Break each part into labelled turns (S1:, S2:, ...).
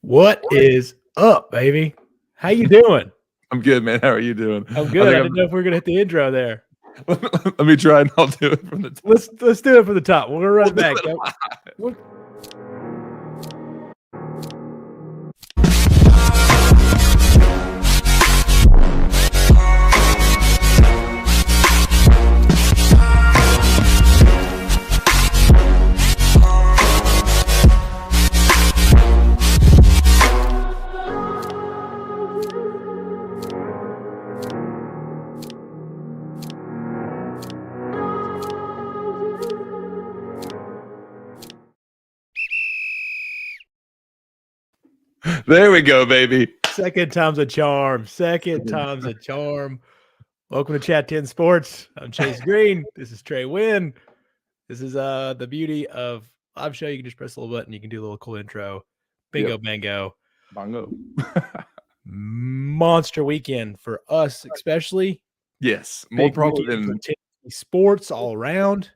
S1: What is up, baby? How you doing?
S2: I'm good, man. How are you doing?
S1: I'm
S2: I
S1: good. I
S2: think
S1: didn't know if we were gonna hit the intro there.
S2: let me try and I'll do it from the top.
S1: Let's do it from the top. We're gonna run
S2: We'll
S1: it back.
S2: do it
S1: Yep. We'll-
S2: There we go, baby.
S1: Second time's a charm. Second time's a charm. Welcome to Chat 10 Sports. I'm Chase Green. This is Trey Wynn. This is the beauty of live show. You can just press a little button. You can do a little cool intro. Bingo,
S2: Yep.
S1: bango.
S2: Bongo.
S1: Monster weekend for us, especially.
S2: Yes, more
S1: Big
S2: probably
S1: weekend for
S2: than
S1: Tennessee sports all around.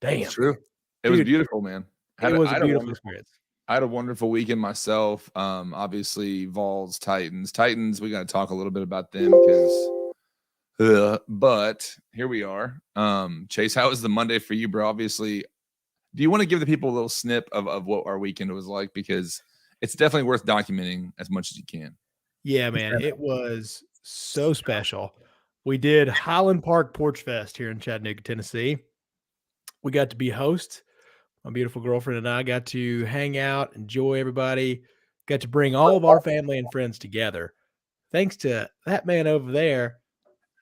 S1: Damn.
S2: it's true. It was
S1: Dude,
S2: beautiful, man.
S1: It was
S2: I
S1: a
S2: had
S1: beautiful
S2: wonderful-
S1: experience.
S2: I had a wonderful weekend myself. Obviously, Vols, Titans. We got to talk a little bit about them because, but here we are. Chase, how was the Monday for you, bro? Obviously, do you want to give the people a little snip of what our weekend was like? Because it's definitely worth documenting as much as you can.
S1: Yeah, man. It was so special. We did Highland Park Porch Fest here in Chattanooga, Tennessee. We got to be hosts. My beautiful girlfriend and I got to hang out, enjoy everybody, got to bring all of our family and friends together. Thanks to that man over there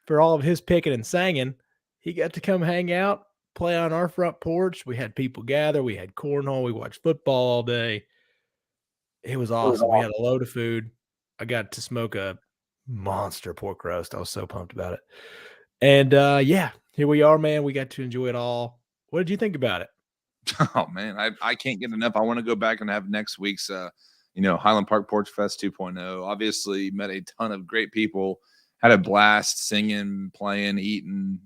S1: for all of his picking and singing. He got to come hang out, play on our front porch. We had people gather. We had cornhole. We watched football all day. It was awesome. We had a load of food. I got to smoke a monster pork roast. I was so pumped about it. And yeah, here we are, man. We got to enjoy it all. What did you think about it?
S2: Oh man, I can't get enough. I want to go back and have next week's Highland Park Porch Fest 2.0. Obviously met a ton of great people, had a blast singing, playing, eating,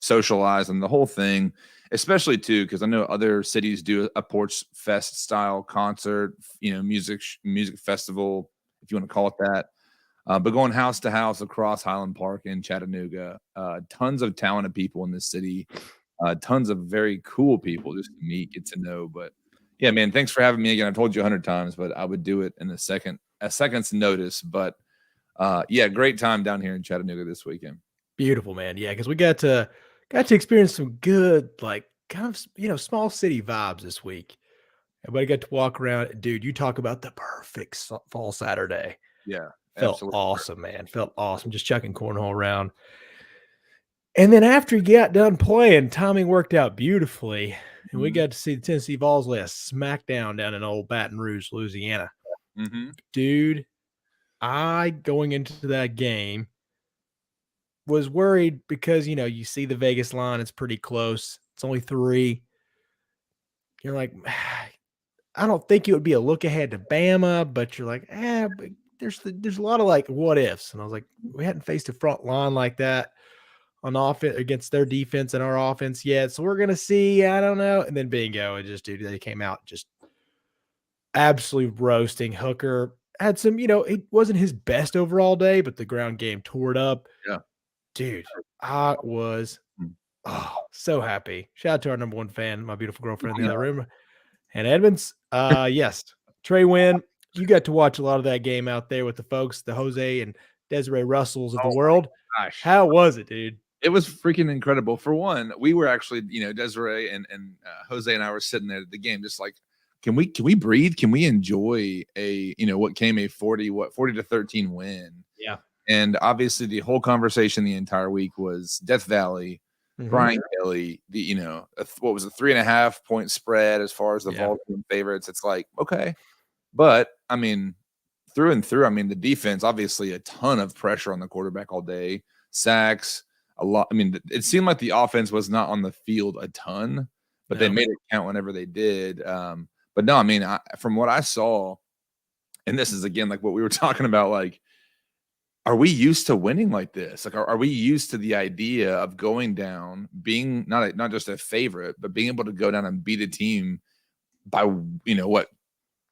S2: socializing, the whole thing, especially too because I know other cities do a Porch Fest style concert, music festival, if you want to call it that. But going house to house across Highland Park in Chattanooga, tons of talented people in this city. Tons of very cool people just to meet, get to know. But yeah, man, thanks for having me again. I've told you 100 times, but I would do it in a second's notice. But yeah, great time down here in Chattanooga this weekend.
S1: Beautiful, man. Yeah, because we got to experience some good, like kind of small city vibes this week. Everybody got to walk around. Dude, you talk about the perfect fall Saturday.
S2: Yeah,
S1: Felt
S2: absolutely.
S1: awesome, man. Felt awesome. Just chucking cornhole around. And then after he got done playing, timing worked out beautifully. And we got to see the Tennessee Vols lay a smackdown down in old Baton Rouge, Louisiana.
S2: Mm-hmm.
S1: Dude, going into that game, was worried because, you see the Vegas line, it's pretty close. It's only 3. You're like, I don't think it would be a look ahead to Bama, but you're like, but there's a lot of like what ifs. And I was like, we hadn't faced a front line like that on offense against their defense and our offense yet. So we're going to see, I don't know. And then bingo, it just, dude, they came out just absolutely roasting. Hooker had some, it wasn't his best overall day, but the ground game tore it up.
S2: Yeah.
S1: Dude, I was so happy. Shout out to our number one fan, my beautiful girlfriend in the other room, and Edmonds. Yes, Trey Wynn, you got to watch a lot of that game out there with the folks, the Jose and Desiree Russells of the world.
S2: Gosh.
S1: How was it, dude?
S2: It was freaking incredible. For one, we were actually, Desiree and Jose and I were sitting there at the game, just like, can we breathe? Can we enjoy what came a 40 to 13 win?
S1: Yeah.
S2: And obviously the whole conversation the entire week was Death Valley, Brian Kelly, what was a 3.5 point spread as far as the Vols favorites. It's like, okay. But I mean, through and through, I mean, the defense, obviously a ton of pressure on the quarterback all day, sacks, a lot. I mean, it seemed like the offense was not on the field a ton, but they made it count whenever they did. But no, I mean, from what I saw, and this is again like what we were talking about, like, are we used to winning like this? Like, are we used to the idea of going down, being not just a favorite, but being able to go down and beat a team by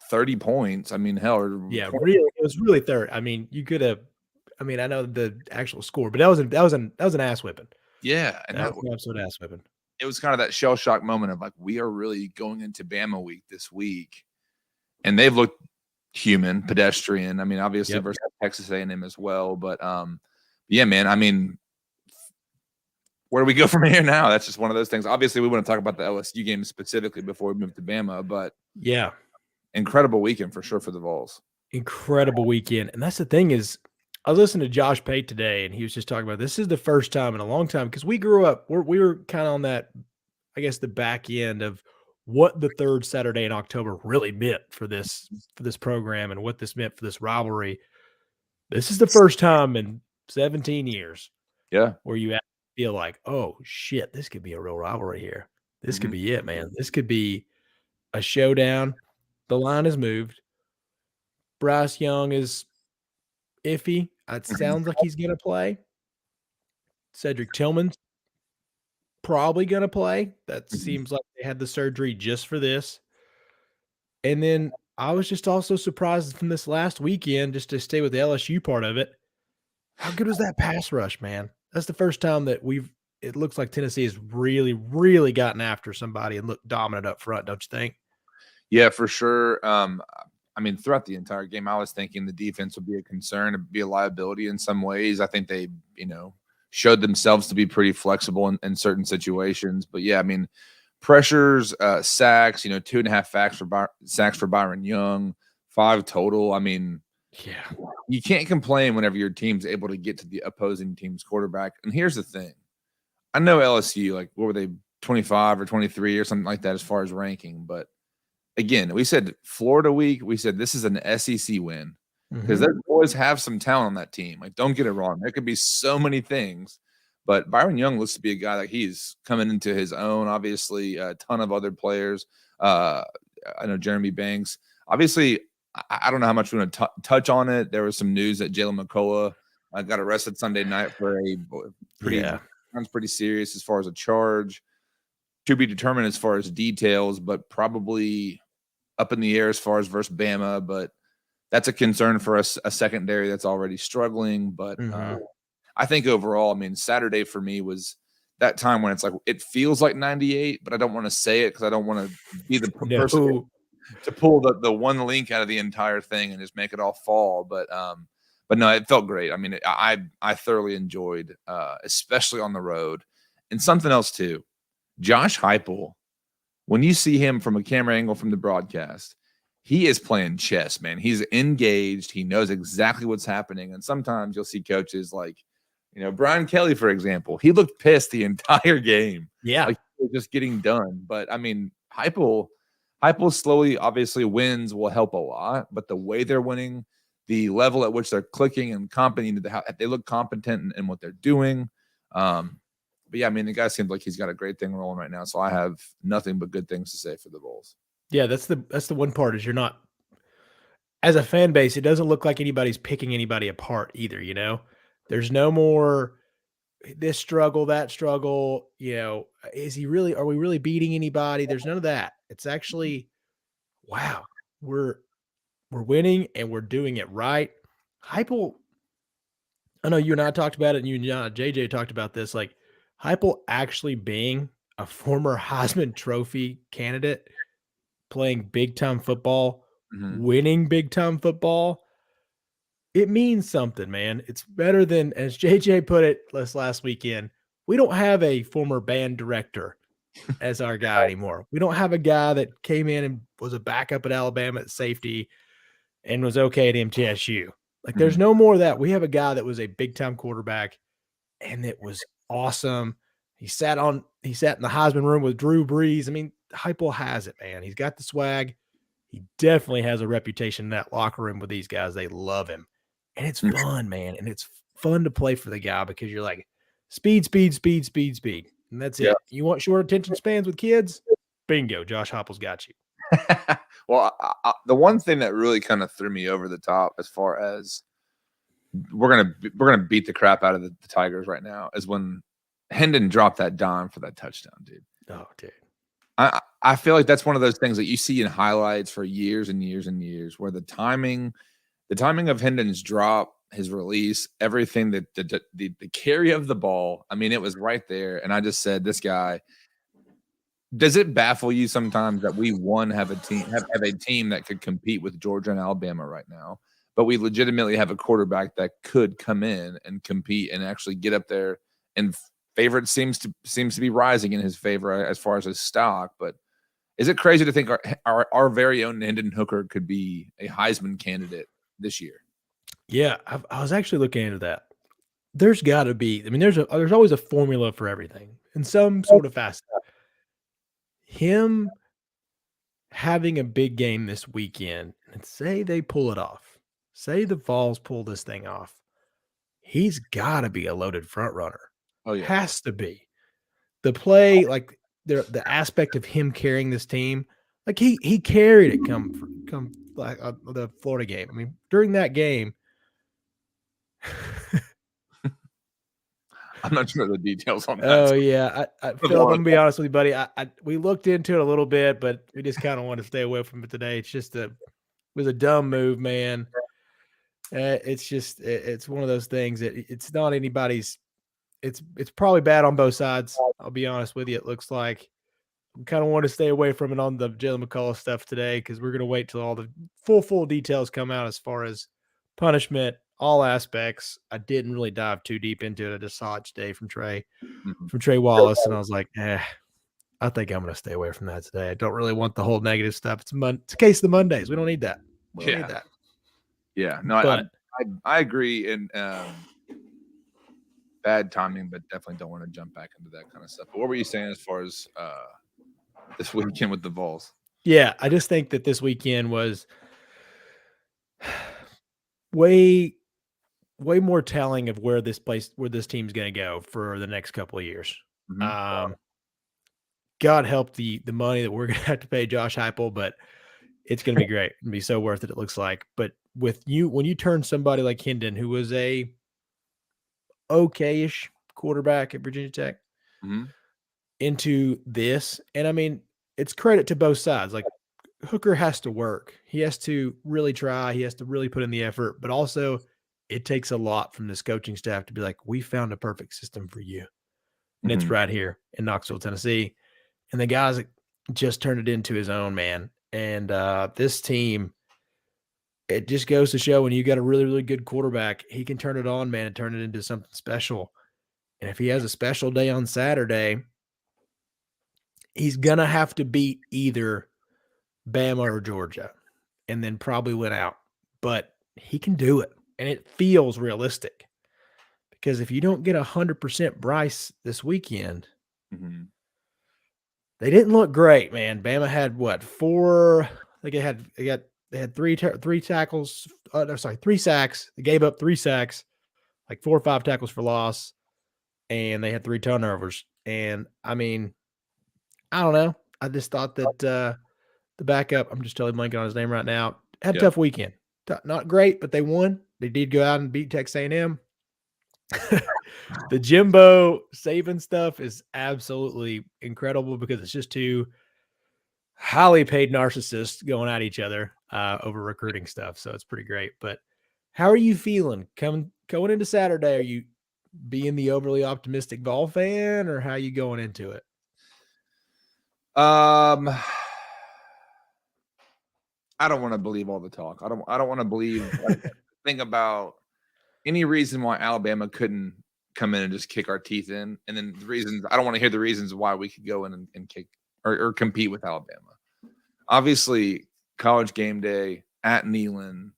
S2: 30 points. I mean, hell, or
S1: Yeah,
S2: 20.
S1: really, it was really third. I mean, you could have. I mean, I know the actual score, but that was an ass whipping.
S2: Yeah, and
S1: That
S2: that
S1: was an absolute ass whipping.
S2: it was kind of that shell shock moment of like, we are really going into Bama week this week, and they've looked human, pedestrian. I mean, obviously
S1: Yep.
S2: versus Texas A&M as well, but yeah, man. I mean, where do we go from here now? That's just one of those things. Obviously, we want to talk about the LSU game specifically before we move to Bama, but
S1: Yeah.
S2: incredible weekend for sure for the Vols.
S1: Incredible weekend. And that's the thing is, I was listening to Josh Pate today, and he was just talking about this is the first time in a long time because we grew up, we were kind of on that, I guess, the back end of what the third Saturday in October really meant for this program and what this meant for this rivalry. This is the first time in 17 years
S2: Yeah.
S1: where you feel like, oh shit, this could be a real rivalry here. This could
S2: Mhm.
S1: be it, man. This could be a showdown. The line has moved. Bryce Young is iffy. It sounds like he's going to play. Cedric Tillman's probably going to play. That
S2: Mhm.
S1: seems like they had the surgery just for this. And then I was just also surprised from this last weekend, just to stay with the LSU part of it. How good was that pass rush, man? That's the first time that it looks like Tennessee has really, really gotten after somebody and looked dominant up front, don't you think?
S2: Yeah, for sure. I mean, throughout the entire game, I was thinking the defense would be a concern, it'd be a liability in some ways. I think they, showed themselves to be pretty flexible in certain situations. But yeah, I mean, pressures, sacks, 2.5 sacks for Byron Young, 5 total. I mean,
S1: Yeah.
S2: you can't complain whenever your team's able to get to the opposing team's quarterback. And here's the thing. I know LSU, like, what were they, 25 or 23 or something like that as far as ranking, but again, we said Florida week. We said this is an SEC win because
S1: Mhm.
S2: those boys have some talent on that team. Like, don't get it wrong. There could be so many things, but Byron Young looks to be a guy that he's coming into his own. Obviously, a ton of other players. Uh, I know Jeremy Banks. Obviously, I don't know how much we want to touch on it. There was some news that Jalen McCullough got arrested Sunday night for a pretty
S1: Yeah.
S2: sounds pretty serious as far as a charge. To be determined as far as details, but probably up in the air as far as versus Bama, but that's a concern for us, a secondary that's already struggling. But
S1: Mhm.
S2: I think overall, I mean, Saturday for me was that time when it's like it feels like 98, but I don't want to say it because I don't want to be the person
S1: No.
S2: to pull the one link out of the entire thing and just make it all fall. But no, it felt great. I mean, I thoroughly enjoyed, especially on the road, and something else too. Josh Heupel, when you see him from a camera angle from the broadcast, he is playing chess, man. He's engaged. He knows exactly what's happening. And sometimes you'll see coaches like, Brian Kelly, for example, he looked pissed the entire game,
S1: Yeah.
S2: like he was just getting done. But I mean, Heupel slowly, obviously, wins will help a lot. But the way they're winning, the level at which they're clicking and competent, how they look competent in what they're doing. But yeah, I mean, the guy seems like he's got a great thing rolling right now. So I have nothing but good things to say for the Bulls.
S1: Yeah, that's the one part is you're not as a fan base, it doesn't look like anybody's picking anybody apart either, you know? There's no more this struggle, that struggle, are we really beating anybody? There's none of that. It's actually, wow, we're we're winning and we're doing it right. Heupel, I know you and I talked about it, and you and JJ talked about this, like Heupel actually being a former Heisman Trophy candidate, playing big time football,
S2: Mhm.
S1: winning big time football. It means something, man. It's better than, as JJ put it last weekend, we don't have a former band director as our guy anymore. We don't have a guy that came in and was a backup at Alabama at safety and was okay at MTSU. Like, there's
S2: Mhm.
S1: no more of that. We have a guy that was a big time quarterback, and it was awesome. He sat in the Heisman room with Drew Brees. I mean, Heupel has it, man. He's got the swag. He definitely has a reputation in that locker room with these guys. They love him. And it's fun, man. And it's fun to play for the guy because you're like, speed, speed, speed, speed, speed. And that's
S2: Yeah.
S1: it. You want short attention spans with kids? Bingo. Josh Heupel's got you.
S2: Well, the one thing that really kind of threw me over the top, as far as we're gonna beat the crap out of the Tigers right now, is when Hendon dropped that dime for that touchdown, dude.
S1: Oh, dude.
S2: I feel like that's one of those things that you see in highlights for years and years and years, where the timing of Hendon's drop, his release, everything that the carry of the ball, I mean, it was right there. And I just said, this guy, does it baffle you sometimes that we have a team that could compete with Georgia and Alabama right now, but we legitimately have a quarterback that could come in and compete and actually get up there, and favorite seems to be rising in his favor as far as his stock. But is it crazy to think our very own Hendon Hooker could be a Heisman candidate this year?
S1: Yeah, I was actually looking into that. There's got to be. I mean, there's always a formula for everything in some sort of facet. Him having a big game this weekend, and say they pull it off. Say the Vols pull this thing off. He's got to be a loaded front runner.
S2: Oh yeah,
S1: Has to be. The play, like the aspect of him carrying this team, like he carried it come like the Florida game. I mean, during that game.
S2: I'm not sure the details on that.
S1: Oh yeah, Phil, I'm gonna be honest with you, buddy. We looked into it a little bit, but we just kind of want to stay away from it today. It's just it was a dumb move, man. It's one of those things that it's not anybody's. It's probably bad on both sides. I'll be honest with you. It looks like we kind of want to stay away from it on the Jalen McCullough stuff today because we're gonna wait till all the full details come out as far as punishment, all aspects. I didn't really dive too deep into it. I just saw it today from Trey Wallace, and I was like, I think I'm going to stay away from that today. I don't really want the whole negative stuff. It's a case of the Mondays. We don't need that. We don't need that.
S2: Yeah, no, but I agree. And bad timing, but definitely don't want to jump back into that kind of stuff. But what were you saying as far as this weekend with the Vols?
S1: Yeah, I just think that this weekend was way more telling of where this team's going to go for the next couple of years. Mm-hmm. God help the money that we're going to have to pay Josh Heupel, but it's going to be great. It'll be so worth it. It looks like. But when you turn somebody like Hendon, who was a okay-ish quarterback at Virginia Tech, mm-hmm. into this, and I mean, it's credit to both sides. Like Hooker has to work. He has to really try. He has to really put in the effort, but also it takes a lot from this coaching staff to be like, we found a perfect system for you. And it's right here in Knoxville, Tennessee. And the guys just turned it into his own, man. And this team, it just goes to show when you got a really, really good quarterback, he can turn it on, man, and turn it into something special. And if he has a special day on Saturday, he's going to have to beat either Bama or Georgia and then probably win out. But he can do it. And it feels realistic. Because if you don't get 100% Bryce this weekend, they didn't look great, man. Bama had what, 4? I think they had three tackles. Three sacks. They gave up 3 sacks, like 4 or 5 tackles for loss, and they had 3 turnovers. And I mean, I don't know. I just thought that the backup, I'm just totally blanking on his name right now, had a tough weekend. Not great, but they won. They did go out and beat Texas A&M. The Jimbo Saban stuff is absolutely incredible because it's just 2 highly paid narcissists going at each other over recruiting stuff. So it's pretty great. But how are you feeling going into Saturday? Are you being the overly optimistic Vol fan, or how are you going into it?
S2: I don't want to believe all the talk. I don't want to believe think about any reason why Alabama couldn't come in and just kick our teeth in. And then the reasons, I don't want to hear the reasons why we could go in and kick or compete with Alabama. Obviously, College Game Day at Neyland.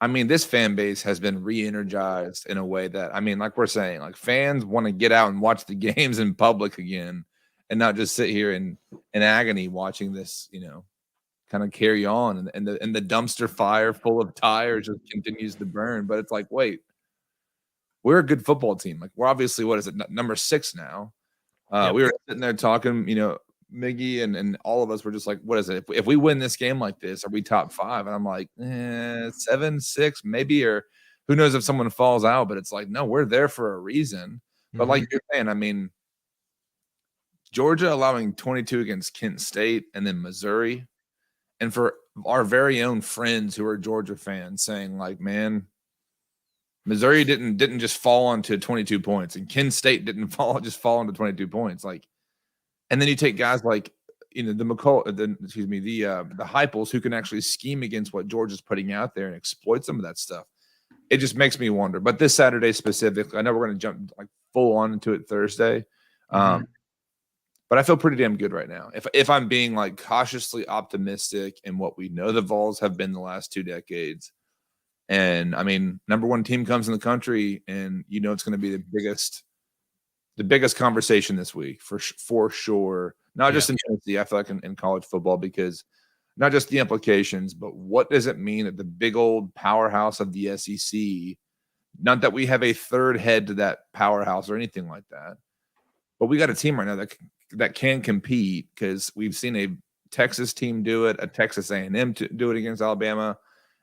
S2: I mean, this fan base has been re-energized in a way that, I mean, like we're saying, like fans want to get out and watch the games in public again and not just sit here in agony watching this, kind of carry on. And the dumpster fire full of tires just continues to burn. But it's like, wait, we're a good football team. Like, we're obviously, what is it, number 6 now? Yep. We were sitting there talking, Miggy and all of us were just like, what is it? If we win this game like this, are we top 5? And I'm like, 7, 6, maybe, or who knows if someone falls out. But it's like, no, we're there for a reason. But like you're saying, I mean, Georgia allowing 22 against Kent State and then Missouri. And for our very own friends who are Georgia fans saying like, man, Missouri didn't just fall onto 22 points and Kent State didn't just fall onto 22 points. Like, and then you take guys like, the Heupels who can actually scheme against what Georgia's putting out there and exploit some of that stuff. It just makes me wonder. But this Saturday specifically, I know we're going to jump like full on into it Thursday. But I feel pretty damn good right now. If I'm being like cautiously optimistic in what we know the Vols have been the last 2 decades. And I mean, number one team comes in the country and it's going to be the biggest conversation this week for sure. Not just in Tennessee, I feel like in college football, because not just the implications, but what does it mean that the big old powerhouse of the SEC, not that we have a third head to that powerhouse or anything like that, but we got a team right now that can compete, because we've seen a Texas team do it, a Texas A&M do it against Alabama,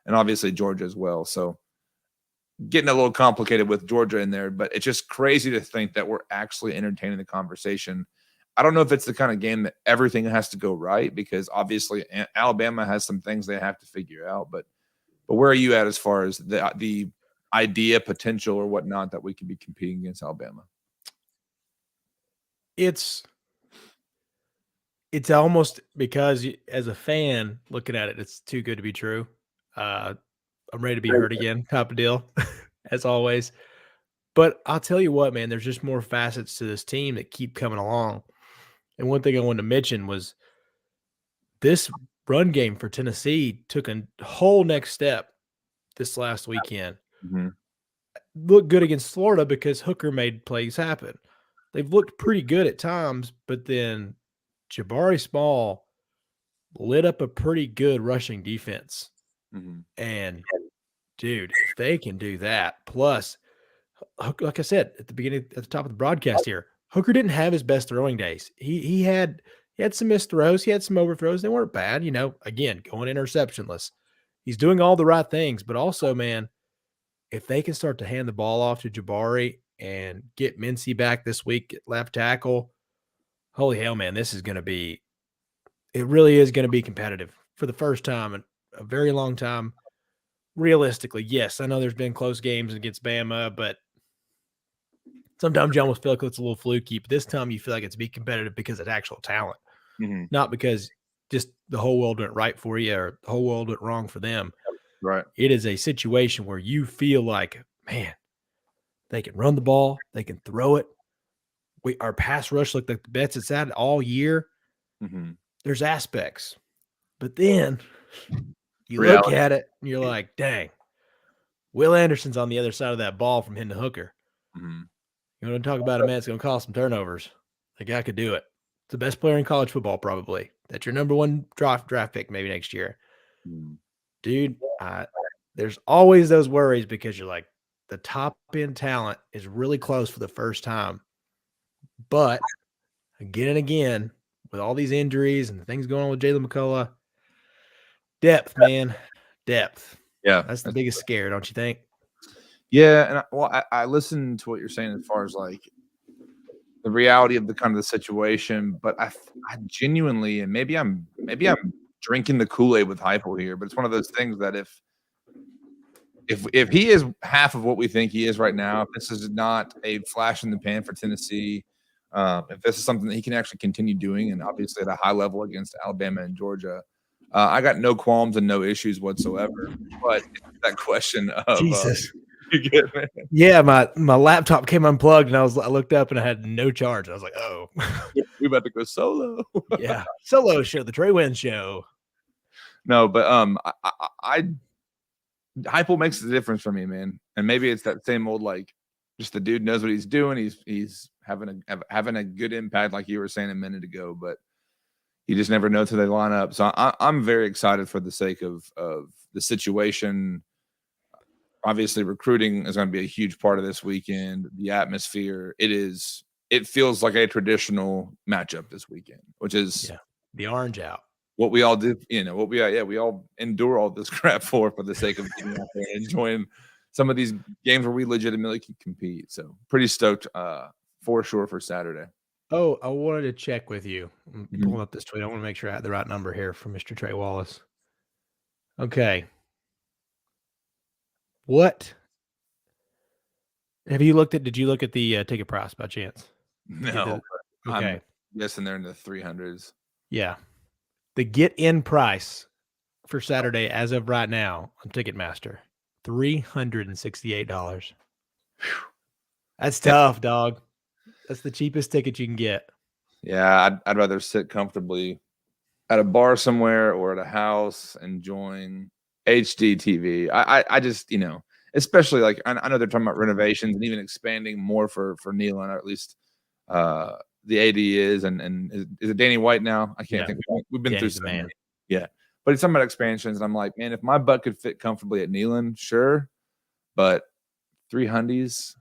S2: and obviously Georgia as well. So getting a little complicated with Georgia in there, but it's just crazy to think that we're actually entertaining the conversation. I don't know if it's the kind of game that everything has to go right, because obviously Alabama has some things they have to figure out. But where are you at as far as the idea, potential, or whatnot that we could be competing against Alabama?
S1: It's almost, because as a fan looking at it, it's too good to be true. I'm ready to be hurt again, type of deal, as always. But I'll tell you what, man, there's just more facets to this team that keep coming along. And one thing I wanted to mention was this run game for Tennessee took a whole next step this last weekend. Looked good against Florida because Hooker made plays happen. They've looked pretty good at times, but then Jabari Small lit up a pretty good rushing defense. And, dude, if they can do that, plus, like I said at the top of the broadcast here, Hooker didn't have his best throwing days. He had some missed throws. He had some overthrows. They weren't bad, again, going interceptionless. He's doing all the right things, but also, man, if they can start to hand the ball off to Jabari and get Mincy back this week at left tackle, holy hell, man, this is going to be – it really is going to be competitive for the first time in a very long time. Realistically, yes, I know there's been close games against Bama, but sometimes you almost feel like it's a little fluky. But this time you feel like it's be competitive because of actual talent, not because just the whole world went right for you or the whole world went wrong for them.
S2: Right.
S1: It is a situation where you feel like, man, they can run the ball, they can throw it. Our pass rush looked like the best it's had all year. There's aspects, but then you look at it and you're like, dang, Will Anderson's on the other side of that ball from him to Hooker. You want to talk about a man that's going to cause some turnovers? The guy could do it. It's the best player in college football, probably. That's your number one draft pick maybe next year. Dude, there's always those worries because you're like, the top end talent is really close for the first time. But again and again, with all these injuries and the things going on with Jalen McCullough, depth, man, depth.
S2: Yeah.
S1: That's the biggest scare, don't you think?
S2: Yeah. And I listened to what you're saying as far as like the reality of the kind of the situation, but I genuinely, and maybe I'm drinking the Kool-Aid with Heupel here, but it's one of those things that if he is half of what we think he is right now, if this is not a flash in the pan for Tennessee, if this is something that he can actually continue doing, and obviously at a high level against Alabama and Georgia, I got no qualms and no issues whatsoever. But that question of
S1: Jesus.
S2: You good, man?
S1: Yeah, my laptop came unplugged and I looked up and I had no charge. I was like, oh,
S2: we about to go solo.
S1: Yeah, solo show, the Trey Wynn show.
S2: No, but Heupel makes the difference for me, man. And maybe it's that same old like, just the dude knows what he's doing. He's having a good impact, like you were saying a minute ago. But you just never know till they line up. So I'm very excited for the sake of the situation. Obviously, recruiting is going to be a huge part of this weekend. The atmosphere, it feels like a traditional matchup this weekend, which is
S1: the orange out.
S2: What we all do, we all endure all this crap for the sake of getting out there and enjoying some of these games where we legitimately can compete. So pretty stoked for sure for Saturday.
S1: Oh, I wanted to check with you. I'm
S2: Mhm.
S1: pulling up this tweet. I want to make sure I had the right number here from Mr. Trey Wallace. Okay. What have you looked at? Did you look at the ticket price by chance? To get
S2: No,
S1: the
S2: but I'm
S1: okay.
S2: guessing they're in the 300s.
S1: Yeah. The get in price for Saturday as of right now on Ticketmaster, $368. That's
S2: Yeah,
S1: tough, dog. That's the cheapest ticket you can get.
S2: yeah, I'd rather sit comfortably at a bar somewhere or at a house enjoying HD TV. I just, especially like I know they're talking about renovations and even expanding more for Nealon, or at least uh the AD is and is it Danny White now? I can't
S1: Yeah.
S2: think. We've been through
S1: Danny's the
S2: so many.
S1: man.
S2: Yeah. But it's talking about expansions, and I'm like, man, if my butt could fit comfortably at Nealon, sure. But three hundies,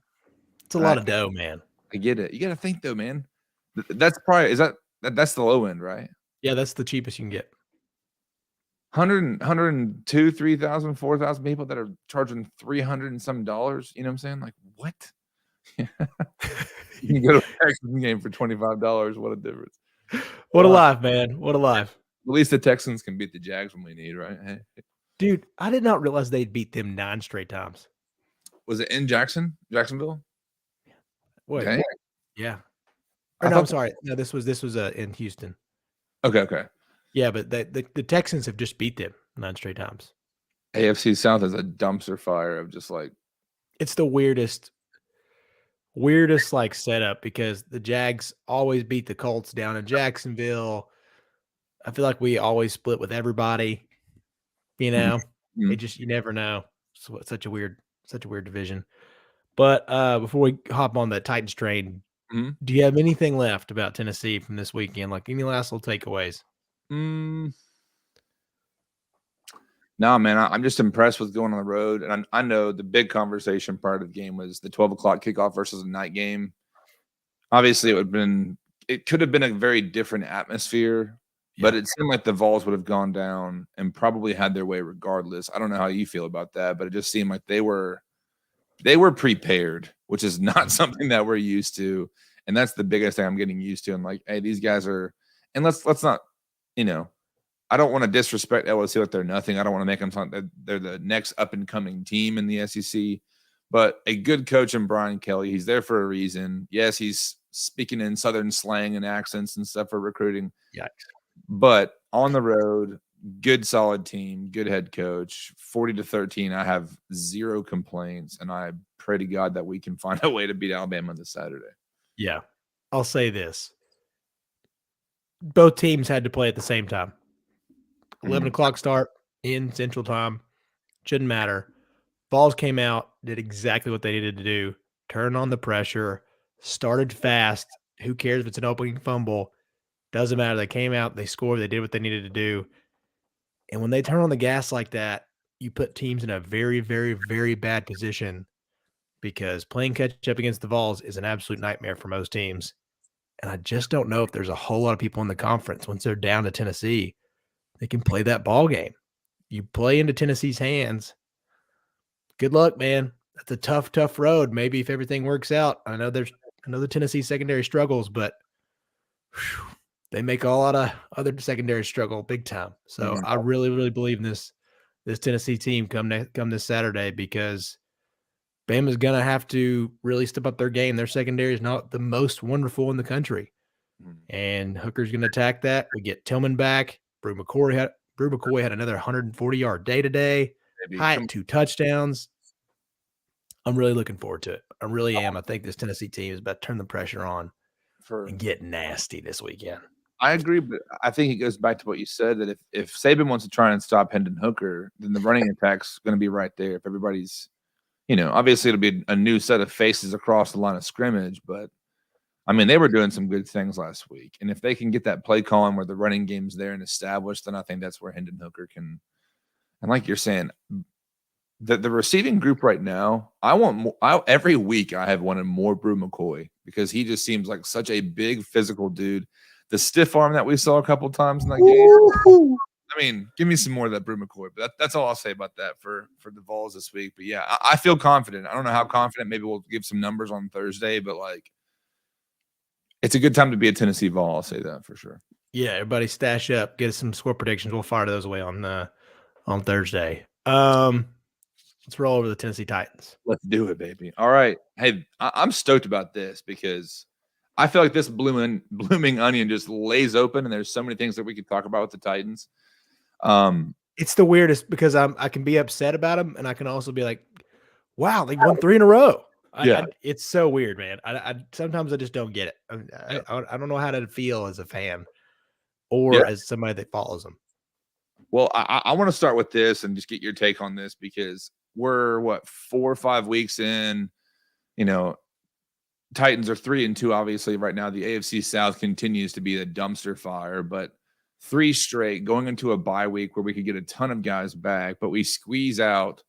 S1: It's a
S2: I
S1: lot of dough, man.
S2: I get it. You gotta think though, man. That's probably that's the low end, right?
S1: Yeah, that's the cheapest you can get.
S2: 102, 3,000, 4,000 people that are charging 300 and some dollars. You know what I'm saying? Like, what? You can go to a Texans game for $25. What a difference.
S1: What a
S2: Well,
S1: life, man. What a life.
S2: at least the Texans can beat the Jags when we need, right? Hey.
S1: Dude, I did not realize they'd beat them 9 straight times.
S2: Was it in Jacksonville?
S1: Wait,
S2: Dang.
S1: yeah. Or
S2: I
S1: no, I'm
S2: thought
S1: sorry. No, this was in Houston.
S2: okay.
S1: Yeah, but the Texans have just beat them 9 straight times.
S2: AFC South is a dumpster fire of just like
S1: It's the weirdest like setup because the Jags always beat the Colts down in Jacksonville. I feel like we always split with everybody, you know. It
S2: mhm,
S1: just you never know. So it's such a weird division. But before we hop on the Titans train,
S2: mhm.
S1: do you have anything left about Tennessee from this weekend? Like any last little takeaways?
S2: Mm, no, man, I'm just impressed with going on the road, and I know the big conversation part of the game was the 12 o'clock kickoff versus a night game. Obviously, it could have been a very different atmosphere, but
S1: Yeah.
S2: it seemed like the Vols would have gone down and probably had their way regardless. I don't know how you feel about that, but it just seemed like they were prepared, which is not
S1: Mhm.
S2: something that we're used to, and that's the biggest thing I'm getting used to. And like, hey, these guys are, and let's not, you know, I don't want to disrespect LSU like they're nothing. I don't want to make them sound that they're the next up and coming team in the SEC. But a good coach in Brian Kelly, he's there for a reason. Yes, he's speaking in Southern slang and accents and stuff for recruiting,
S1: Yeah.
S2: but on the road, good solid team, good head coach. 40-13, I have zero complaints, and I pray to God that we can find a way to beat Alabama this Saturday.
S1: Yeah. I'll say this. Both teams had to play at the same time. 11
S2: Mhm.
S1: o'clock start in Central Time. Shouldn't matter. Vols came out, did exactly what they needed to do, turned on the pressure, started fast. Who cares if it's an opening fumble? Doesn't matter. They came out, they scored, they did what they needed to do. And when they turn on the gas like that, you put teams in a very, very, very bad position because playing catch up against the Vols is an absolute nightmare for most teams. And I just don't know if there's a whole lot of people in the conference once they're down to Tennessee, they can play that ball game. You play into Tennessee's hands. Good luck, man. That's a tough, tough road. Maybe if everything works out. I know the Tennessee secondary struggles, but whew, they make a lot of other secondary struggle big time. So
S2: Mhm.
S1: I really, really believe in this Tennessee team come this Saturday because Bama's gonna have to really step up their game. Their secondary is not the most wonderful in the country,
S2: Mhm.
S1: and Hooker's gonna attack that. We get Tillman back. Brew McCoy had another 140-yard day today.
S2: Maybe come
S1: Hyatt 2 touchdowns. I'm really looking forward to it. I really am. I think this Tennessee team is about to turn the pressure on
S2: for
S1: and get nasty this weekend.
S2: I agree, but I think it goes back to what you said that if Saban wants to try and stop Hendon Hooker, then the running attack's going to be right there. If everybody's, obviously it'll be a new set of faces across the line of scrimmage, but I mean they were doing some good things last week, and if they can get that play calling where the running game's there and established, then I think that's where Hendon Hooker can. And like you're saying, the receiving group right now, I want more. Every week I have wanted more Brew McCoy because he just seems like such a big physical dude. The stiff arm that we saw a couple times in that game.
S1: Woo-hoo.
S2: I mean, give me some more of that Brew McCoy. But that's all I'll say about that for the Vols this week. But yeah, I feel confident. I don't know how confident. Maybe we'll give some numbers on Thursday, but like It's a good time to be a Tennessee Vol. I'll say that for sure.
S1: Yeah, everybody stash up, get us some score predictions. We'll fire those away on Thursday. Let's roll over the Tennessee Titans.
S2: Let's do it, baby. All right. Hey, I'm stoked about this because I feel like this blooming onion just lays open, and there's so many things that we could talk about with the Titans.
S1: It's the weirdest because I can be upset about them, and I can also be like, wow, they won 3 in a row. It's so weird, man. I sometimes I just don't get it. I don't know how to feel as a fan or as somebody that follows them.
S2: Well, I want to start with this and just get your take on this because we're 4 or 5 weeks in. Titans are 3-2. Obviously, right now the AFC South continues to be a dumpster fire, but 3 straight going into a bye week where we could get a ton of guys back, but we squeeze out.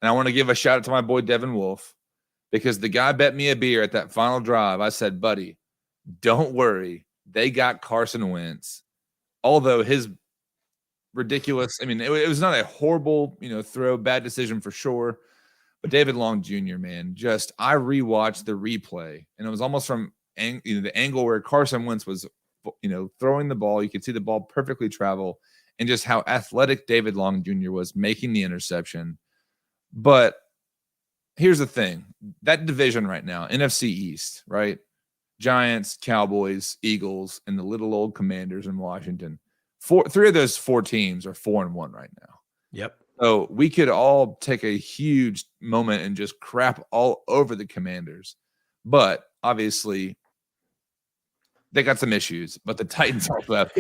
S2: And I want to give a shout out to my boy Devin Wolf because the guy bet me a beer at that final drive. I said, buddy, don't worry. They got Carson Wentz. Although his ridiculous, it was not a horrible, throw, bad decision for sure. But David Long Jr., man, I rewatched the replay, and it was almost from the angle where Carson Wentz was, throwing the ball. You could see the ball perfectly travel, and just how athletic David Long Jr. was making the interception. But here's the thing. That division right now, NFC East, right? Giants, Cowboys, Eagles, and the little old Commanders in Washington. 3 of those 4 teams are 4-1 right now.
S1: Yep.
S2: So we could all take a huge moment and just crap all over the Commanders. But obviously, they got some issues. But the Titans also have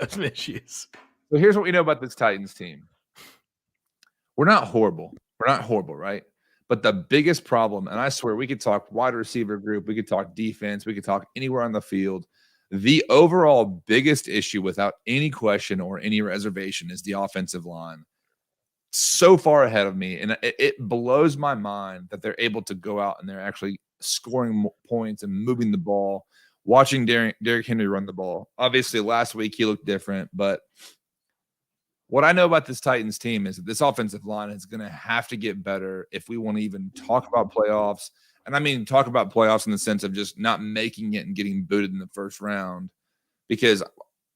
S1: some issues.
S2: So here's what we know about this Titans team. We're not horrible. We're not horrible, right? But the biggest problem, and I swear we could talk wide receiver group, we could talk defense, we could talk anywhere on the field. The overall biggest issue, without any question or any reservation, is the offensive line. So far ahead of me, and it blows my mind that they're able to go out and they're actually scoring points and moving the ball, watching Derrick Henry run the ball. Obviously, last week he looked different, but what I know about this Titans team is that this offensive line is going to have to get better if we want to even talk about playoffs. And I mean, talk about playoffs in the sense of just not making it and getting booted in the first round. Because,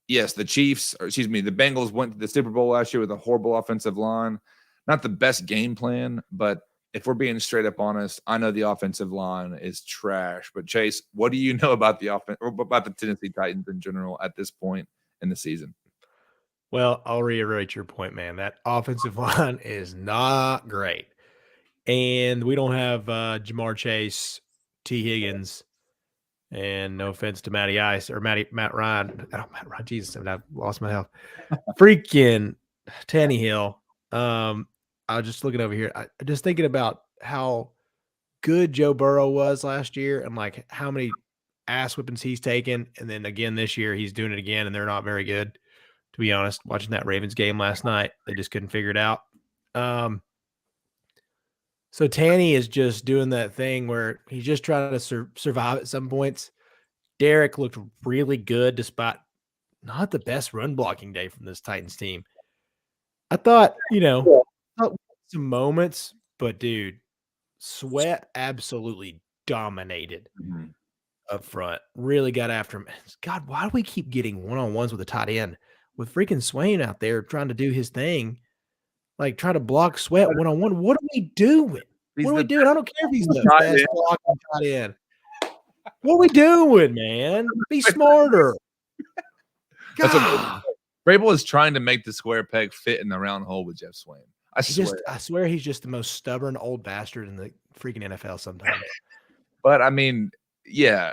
S2: yes, the Bengals went to the Super Bowl last year with a horrible offensive line. Not the best game plan, but if we're being straight up honest, I know the offensive line is trash. But, Chase, what do you know about the offense or about the Tennessee Titans in general at this point in the season?
S1: Well, I'll reiterate your point, man. That offensive line is not great. And we don't have Jamar Chase, T. Higgins, and no offense to Matty Ice or Matt Ryan. Oh, Matt Ryan, Jesus, I've lost my health. Freaking Tannehill. I was just looking over here. I just thinking about how good Joe Burrow was last year and like how many ass whippings he's taken. And then again this year, he's doing it again, and they're not very good. To be honest, watching that Ravens game last night, they just couldn't figure it out. So Tanny is just doing that thing where he's just trying to survive at some points. Derek looked really good despite not the best run blocking day from this Titans team. I thought, some moments, but dude, Sweat absolutely dominated up front. Really got after him. God, why do we keep getting one-on-ones with a tight end? With freaking Swain out there trying to do his thing, like trying to block Sweat one-on-one. What are we doing? What are we doing? I don't care if he's the best blocking tight end. What are we doing, man? Be smarter.
S2: Vrabel is trying to make the square peg fit in the round hole with Jeff Swain. I
S1: swear he's just the most stubborn old bastard in the freaking NFL sometimes.
S2: But I mean, yeah,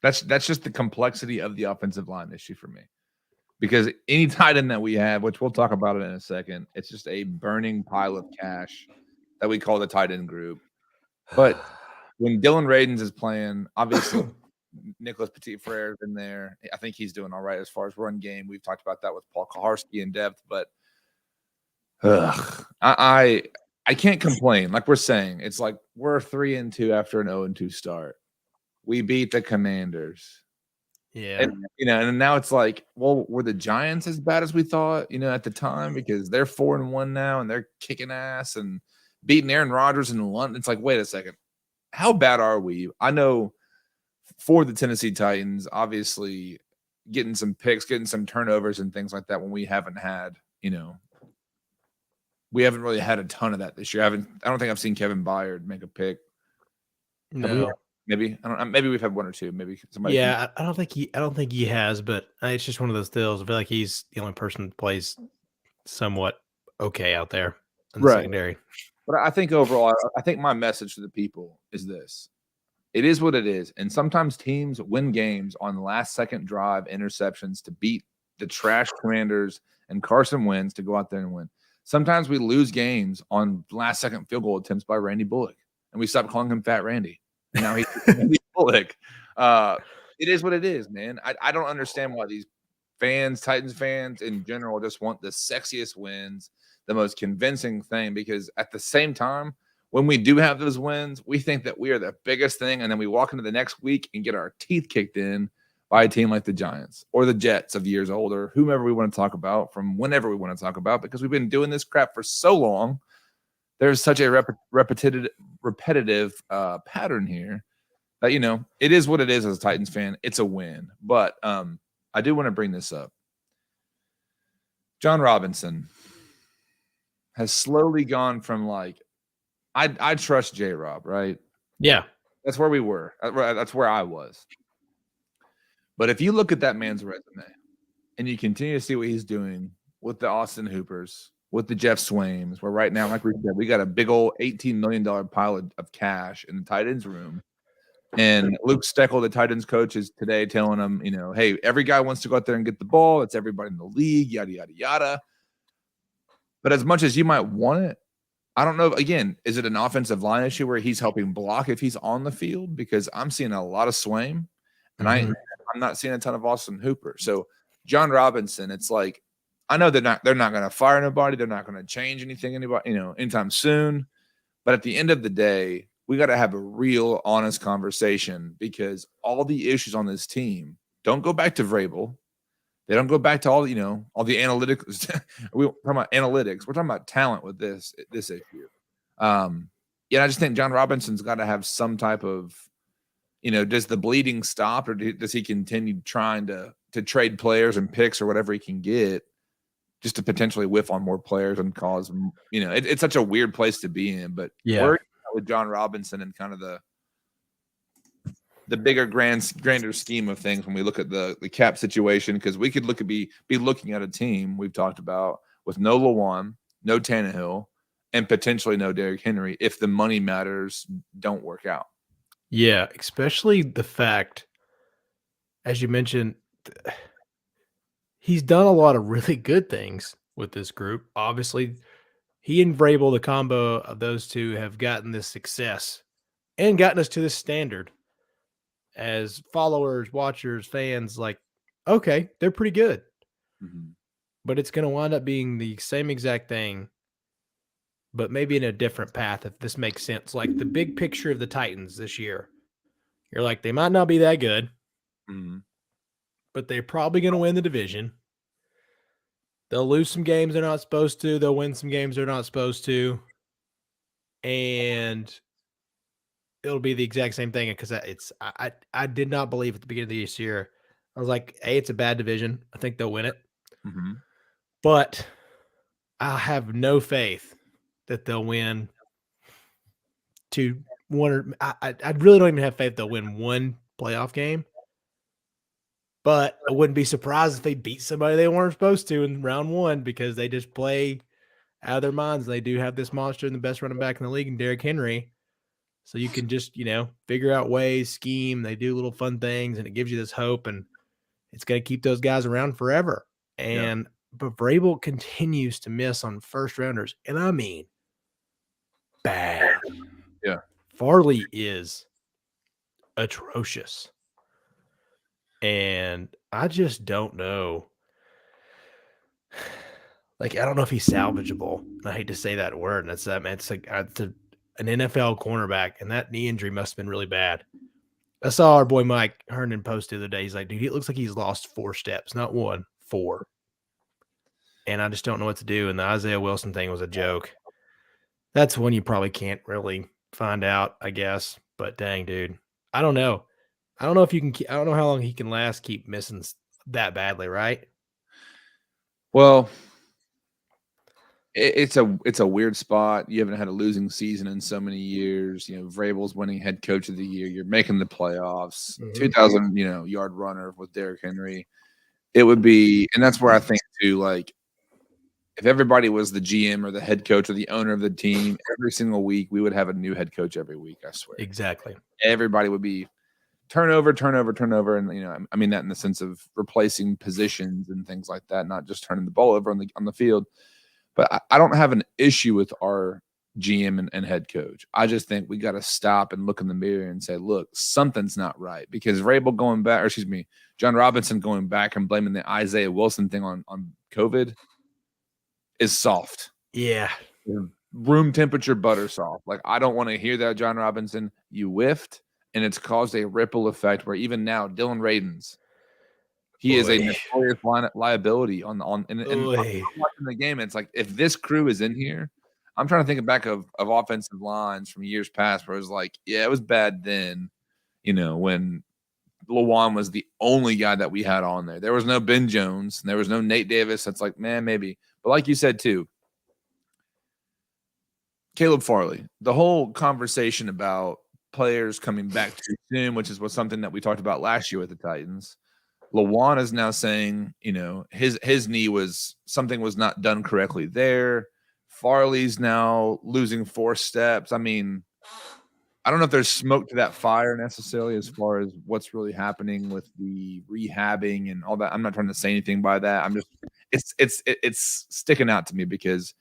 S2: that's just the complexity of the offensive line issue for me. Because any tight end that we have, which we'll talk about it in a second, it's just a burning pile of cash that we call the tight end group. But when Dylan Radins is playing, obviously Nicholas Petit-Frere is in there. I think he's doing all right as far as run game. We've talked about that with Paul Kaharski in depth, but I can't complain. Like we're saying, it's like we're 3-2 after an 0-2 start. We beat the Commanders.
S1: Yeah.
S2: And now it's like, well, were the Giants as bad as we thought, at the time? Because they're 4-1 now and they're kicking ass and beating Aaron Rodgers in London. It's like, wait a second. How bad are we? I know for the Tennessee Titans, obviously getting some picks, getting some turnovers and things like that when we haven't had, we haven't really had a ton of that this year. I don't think I've seen Kevin Byard make a pick. Have we?
S1: No.
S2: Maybe I don't. Maybe we've had one or two. Maybe somebody.
S1: Yeah, I don't think he has, but it's just one of those deals. I feel like he's the only person that plays somewhat okay out there in the
S2: Right.
S1: secondary.
S2: But I think overall, I think my message to the people is this: it is what it is, and sometimes teams win games on last-second drive interceptions to beat the trash Commanders and Carson Wentz to go out there and win. Sometimes we lose games on last-second field goal attempts by Randy Bullock, and we stop calling him Fat Randy. And now he's Randy Bullock. It is what it is, man. I don't understand why these fans, Titans fans in general, just want the sexiest wins, the most convincing thing, because at the same time, when we do have those wins, we think that we are the biggest thing, and then we walk into the next week and get our teeth kicked in by a team like the Giants or the Jets of years older, whomever we want to talk about from whenever we want to talk about, because we've been doing this crap for so long. There's such a repetitive pattern here that, it is what it is as a Titans fan. It's a win. But I do want to bring this up. John Robinson has slowly gone from I trust J-Rob, right?
S1: Yeah.
S2: That's where we were. That's where I was. But if you look at that man's resume and you continue to see what he's doing with the Austin Hoopers, with the Jeff Swains, where right now, like we said, we got a big old $18 million pile of cash in the tight ends room. And Luke Steckel, the Titans coach, is today telling them, hey, every guy wants to go out there and get the ball. It's everybody in the league, yada, yada, yada. But as much as you might want it, I don't know. Again, is it an offensive line issue where he's helping block if he's on the field? Because I'm seeing a lot of Swain, and I'm not seeing a ton of Austin Hooper. So John Robinson, it's like, I know they're not going to fire nobody. They're not going to change anything, anytime soon. But at the end of the day, we got to have a real honest conversation, because all the issues on this team don't go back to Vrabel. They don't go back to all the analytics. We're talking about analytics. We're talking about talent with this issue. I just think John Robinson's got to have some type of, does the bleeding stop, or does he continue trying to trade players and picks or whatever he can get just to potentially whiff on more players and cause, it's such a weird place to be in. But
S1: yeah,
S2: with John Robinson and kind of the bigger grander scheme of things when we look at the cap situation, because we could be looking at a team we've talked about with no Lawan, no Tannehill, and potentially no Derrick Henry if the money matters don't work out.
S1: Yeah, especially the fact, as you mentioned, he's done a lot of really good things with this group. Obviously, he and Vrabel, the combo of those two, have gotten this success and gotten us to this standard as followers, watchers, fans. Like, okay, they're pretty good.
S2: Mm-hmm.
S1: But it's going to wind up being the same exact thing, but maybe in a different path, if this makes sense. Like the big picture of the Titans this year, you're like, they might not be that good, but they're probably going to win the division. They'll lose some games they're not supposed to. They'll win some games they're not supposed to. And it'll be the exact same thing, because I did not believe at the beginning of this year. I was like, hey, it's a bad division. I think they'll win it.
S2: Mm-hmm.
S1: But I have no faith that they'll win to one, or I really don't even have faith they'll win one playoff game. But I wouldn't be surprised if they beat somebody they weren't supposed to in round one, because they just play out of their minds. They do have this monster and the best running back in the league in Derrick Henry. So you can just, figure out ways, scheme. They do little fun things, and it gives you this hope, and it's going to keep those guys around forever. But Vrabel continues to miss on first rounders, and I mean bad.
S2: Yeah.
S1: Farley is atrocious. And I just don't know. Like, I don't know if he's salvageable. I hate to say that word. And it's an NFL cornerback, and that knee injury must have been really bad. I saw our boy Mike Herndon post the other day. He's like, dude, it looks like he's lost 4 steps, not 1, 4. And I just don't know what to do. And the Isaiah Wilson thing was a joke. That's one you probably can't really find out, I guess. But dang, dude, I don't know. I don't know if you can. I don't know how long he can last. Keep missing that badly, right?
S2: Well, it's a weird spot. You haven't had a losing season in so many years. You know, Vrabel's winning head coach of the year. You're making the playoffs. 2,000 yard runner with Derrick Henry. It would be, and that's where I think too. Like, if everybody was the GM or the head coach or the owner of the team every single week, we would have a new head coach every week. I swear.
S1: Exactly.
S2: Everybody would be turnover, turnover, turnover, and I mean that in the sense of replacing positions and things like that, not just turning the ball over on the field. But I don't have an issue with our GM and head coach. I just think we got to stop and look in the mirror and say, look, something's not right. Because Vrabel going back, or excuse me, John Robinson going back and blaming the Isaiah Wilson thing on COVID is soft.
S1: Yeah.
S2: Room temperature butter soft. Like, I don't want to hear that, John Robinson. You whiffed, and it's caused a ripple effect where even now, Dylan Radins, he is a notorious liability on and I'm watching the game. It's like, if this crew is in here, I'm trying to think back of offensive lines from years past where it was like, yeah, it was bad then, when Lawan was the only guy that we had on there. There was no Ben Jones and there was no Nate Davis. That's like, man, maybe. But like you said too, Caleb Farley, the whole conversation about players coming back too soon, which is something that we talked about last year with the Titans. Lawan is now saying, his knee was not done correctly there. Farley's now losing 4 steps. I mean, I don't know if there's smoke to that fire necessarily as far as what's really happening with the rehabbing and all that. I'm not trying to say anything by that. I'm just it's sticking out to me because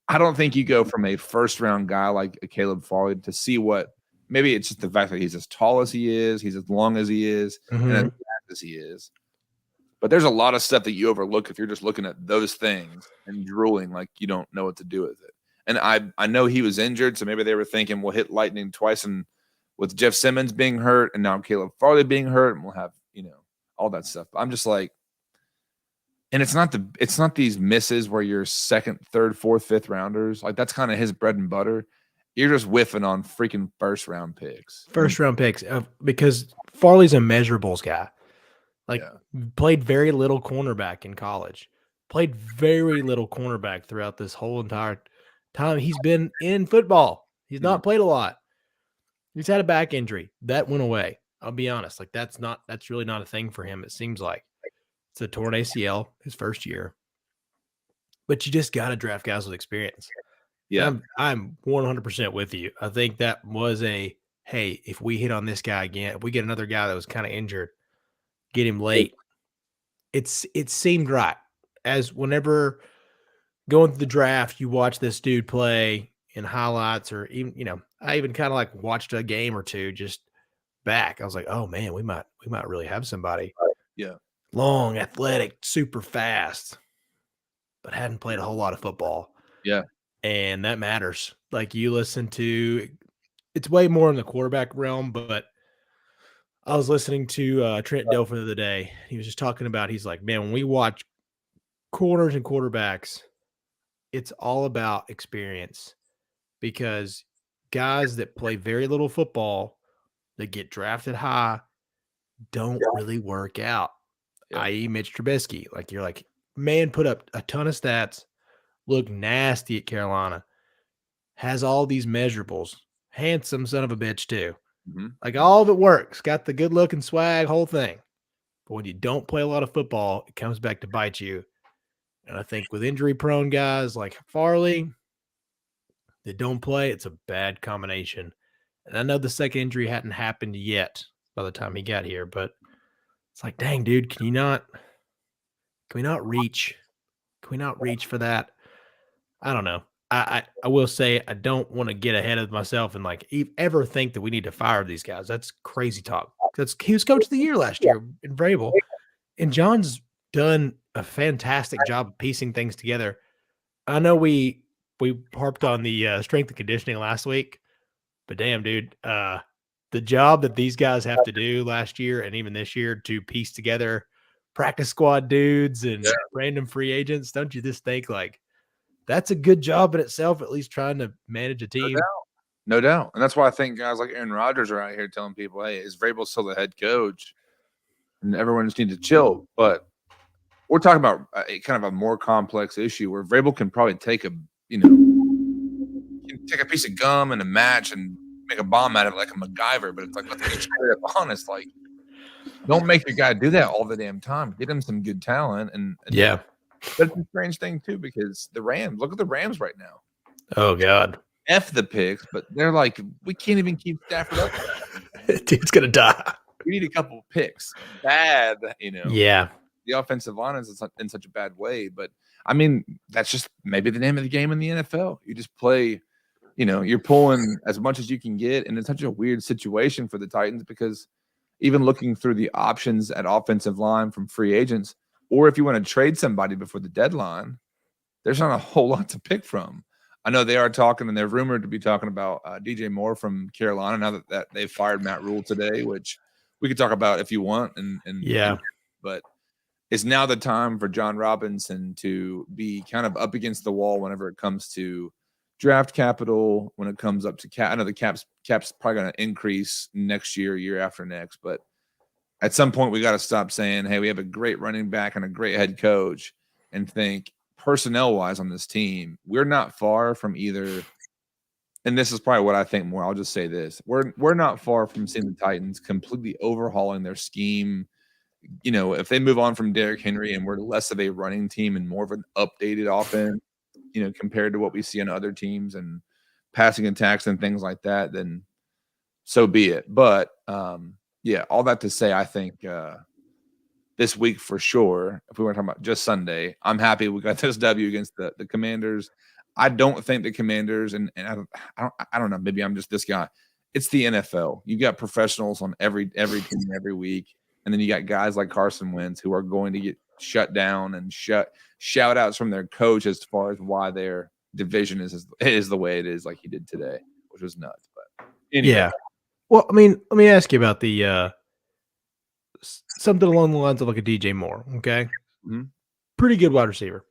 S2: I don't think you go from a first round guy like a Caleb Farley to see what maybe it's just the fact that he's as tall as he is, he's as long as he is, and as fast as he is. But there's a lot of stuff that you overlook if you're just looking at those things and drooling like you don't know what to do with it. And I know he was injured, so maybe they were thinking we'll hit lightning twice, and with Jeff Simmons being hurt and now Caleb Farley being hurt, and we'll have all that stuff. I'm just like, and it's not these misses where you're second, third, fourth, fifth rounders. Like, that's kind of his bread and butter. You're just whiffing on freaking first round picks.
S1: Because Farley's a measurables guy. Played very little cornerback in college. Played very little cornerback throughout this whole entire time he's been in football. He's not played a lot. He's had a back injury. That went away. I'll be honest. Like, that's really not a thing for him, it seems like. It's a torn ACL his first year. But you just got to draft guys with experience.
S2: Yeah.
S1: I'm 100% with you. I think that was hey, if we hit on this guy again, if we get another guy that was kind of injured, get him late. It seemed right. As whenever going through the draft, you watch this dude play in highlights, or even, I even kind of like watched a game or two just back. I was like, oh man, we might really have somebody.
S2: Yeah.
S1: Long, athletic, super fast, but hadn't played a whole lot of football.
S2: Yeah.
S1: And that matters. Like, you listen to, it's way more in the quarterback realm, but I was listening to Trent Dilfer the other day. He was just talking about, he's like, man, when we watch corners and quarterbacks, it's all about experience, because guys that play very little football that get drafted high don't really work out, i.e. Mitch Trubisky. Like, you're like, man, put up a ton of stats, look nasty at Carolina, has all these measurables, handsome son of a bitch too. Like, all of it works, got the good look and swag, whole thing. But when you don't play a lot of football, it comes back to bite you. And I think with injury-prone guys like Farley that don't play, it's a bad combination. And I know the second injury hadn't happened yet by the time he got here, but it's like, dang, dude, can we not reach? Can we not reach for that? I don't know. I will say, I don't want to get ahead of myself and like ever think that we need to fire these guys. That's crazy talk. He was coach of the year last year in Vrabel, and John's done a fantastic job of piecing things together. I know we harped on the strength and conditioning last week, but damn, dude, the job that these guys have to do last year and even this year to piece together practice squad dudes and random free agents, don't you just think like that's a good job in itself, at least trying to manage a team?
S2: No doubt. And that's why I think guys like Aaron Rodgers are out here telling people, hey, is Vrabel still the head coach? And everyone just needs to chill. But we're talking about a kind of a more complex issue where Vrabel can probably take a, can take a piece of gum and a match and make a bomb out of it like a MacGyver. But it's like, let's be straight up honest. Like, don't make your guy do that all the damn time. Get him some good talent. And
S1: Yeah.
S2: but it's a strange thing, too, because the Rams, look at the Rams right now.
S1: Oh, God.
S2: F the picks, but they're like, we can't even keep Stafford up.
S1: Dude's going to die.
S2: We need a couple of picks. Bad,
S1: Yeah.
S2: The offensive line is in such a bad way. But, I mean, that's just maybe the name of the game in the NFL. You just play, you're pulling as much as you can get. And it's such a weird situation for the Titans because even looking through the options at offensive line from free agents, or if you want to trade somebody before the deadline, there's not a whole lot to pick from. I know they are talking, and they're rumored to be talking about DJ Moore from Carolina now that they've fired Matt Rule today, which we could talk about if you want. But it's now the time for John Robinson to be kind of up against the wall whenever it comes to draft capital, when it comes up to cap. I know the cap's probably going to increase next year after next, but at some point we got to stop saying, hey, we have a great running back and a great head coach, and think personnel-wise on this team, we're not far from either, and this is probably what I think more, I'll just say this. We're not far from seeing the Titans completely overhauling their scheme. If they move on from Derrick Henry and we're less of a running team and more of an updated offense, compared to what we see on other teams and passing attacks and things like that, then so be it. But, all that to say, I think this week for sure, if we were talking about just Sunday, I'm happy we got this W against the Commanders. I don't think the Commanders, and I don't know, maybe I'm just this guy. It's the NFL. You got professionals on every team every week, and then you got guys like Carson Wentz who are going to get shut down and shout outs from their coach as far as why their division is the way it is, like he did today, which was nuts. But anyway.
S1: Yeah. Well, I mean, let me ask you about the something along the lines of like a DJ Moore. Okay.
S2: Mm-hmm.
S1: Pretty good wide receiver,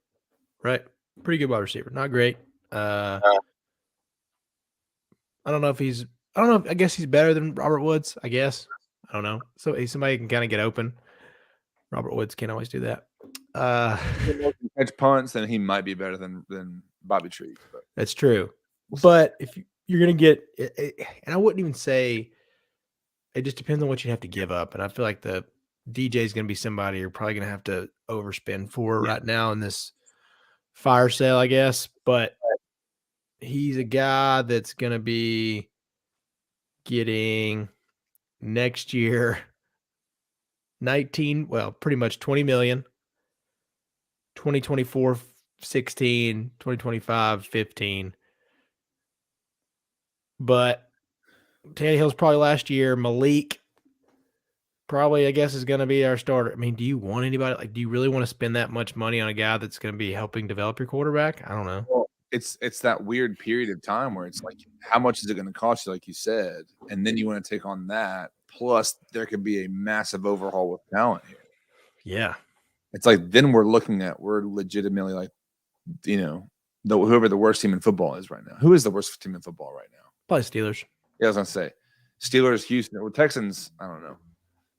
S1: right? Pretty good wide receiver. Not great. I don't know. I guess he's better than Robert Woods, I guess. I don't know. So he's somebody who can kind of get open. Robert Woods can't always do that.
S2: Catch punts, then he might be better than Bobby Trees. But.
S1: That's true. But if you're going to get, and I wouldn't even say, it just depends on what you have to give up. And I feel like the DJ is going to be somebody you're probably going to have to overspend for right now in this fire sale, I guess. But he's a guy that's going to be getting next year pretty much 20 million, 2024, 16, 2025, 15. But Tannehill's probably last year. Malik probably, I guess, is going to be our starter. I mean, do you want anybody? Like, do you really want to spend that much money on a guy that's going to be helping develop your quarterback? I don't know.
S2: Well, it's that weird period of time where it's like, how much is it going to cost you, like you said? And then you want to take on that. Plus, there could be a massive overhaul with talent here.
S1: Yeah.
S2: It's like, then we're legitimately like, whoever the worst team in football is right now. Who is the worst team in football right now?
S1: Probably Steelers.
S2: Yeah, I was going to say Steelers, Houston, or Texans. I don't know.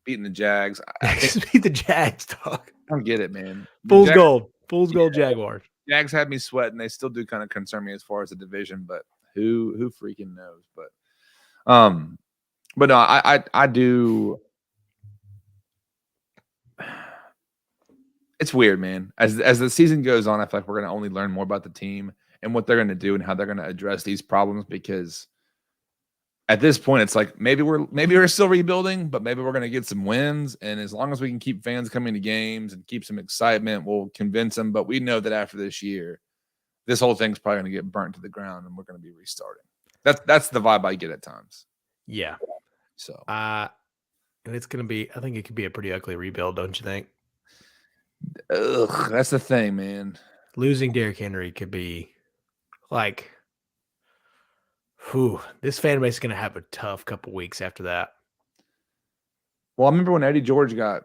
S2: Beating the Jags.
S1: I think beat the Jags, dog.
S2: I don't get it, man.
S1: Fool's gold Jaguars.
S2: Jags had me sweating. They still do kind of concern me as far as the division, but who freaking knows? But no, I do. It's weird, man. As the season goes on, I feel like we're going to only learn more about the team and what they're going to do and how they're going to address these problems, because at this point, it's like maybe we're still rebuilding, but maybe we're going to get some wins. And as long as we can keep fans coming to games and keep some excitement, we'll convince them. But we know that after this year, this whole thing's probably going to get burnt to the ground, and we're going to be restarting. That's the vibe I get at times.
S1: Yeah.
S2: So,
S1: and it's going to be. I think it could be a pretty ugly rebuild, don't you think?
S2: Ugh, that's the thing, man.
S1: Losing Derrick Henry could be like. This fan base is going to have a tough couple weeks after that.
S2: Well, I remember when Eddie George got,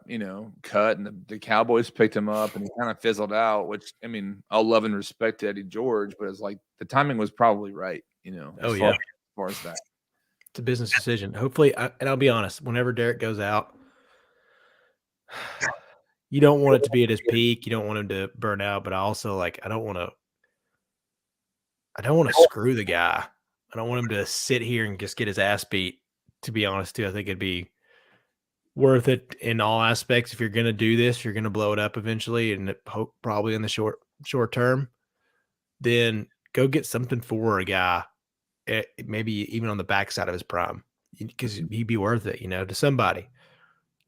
S2: cut and the Cowboys picked him up and he kind of fizzled out, which, I mean, I'll love and respect Eddie George, but it's like the timing was probably right,
S1: Oh, yeah.
S2: far as that.
S1: It's a business decision. Hopefully, and I'll be honest, whenever Derek goes out, you don't want it to be at his peak. You don't want him to burn out, but I also I don't want to screw the guy. I don't want him to sit here and just get his ass beat. To be honest, too, I think it'd be worth it in all aspects. If you're going to do this, you're going to blow it up eventually, and probably in the short term. Then go get something for a guy, maybe even on the backside of his prime, because he'd be worth it, to somebody.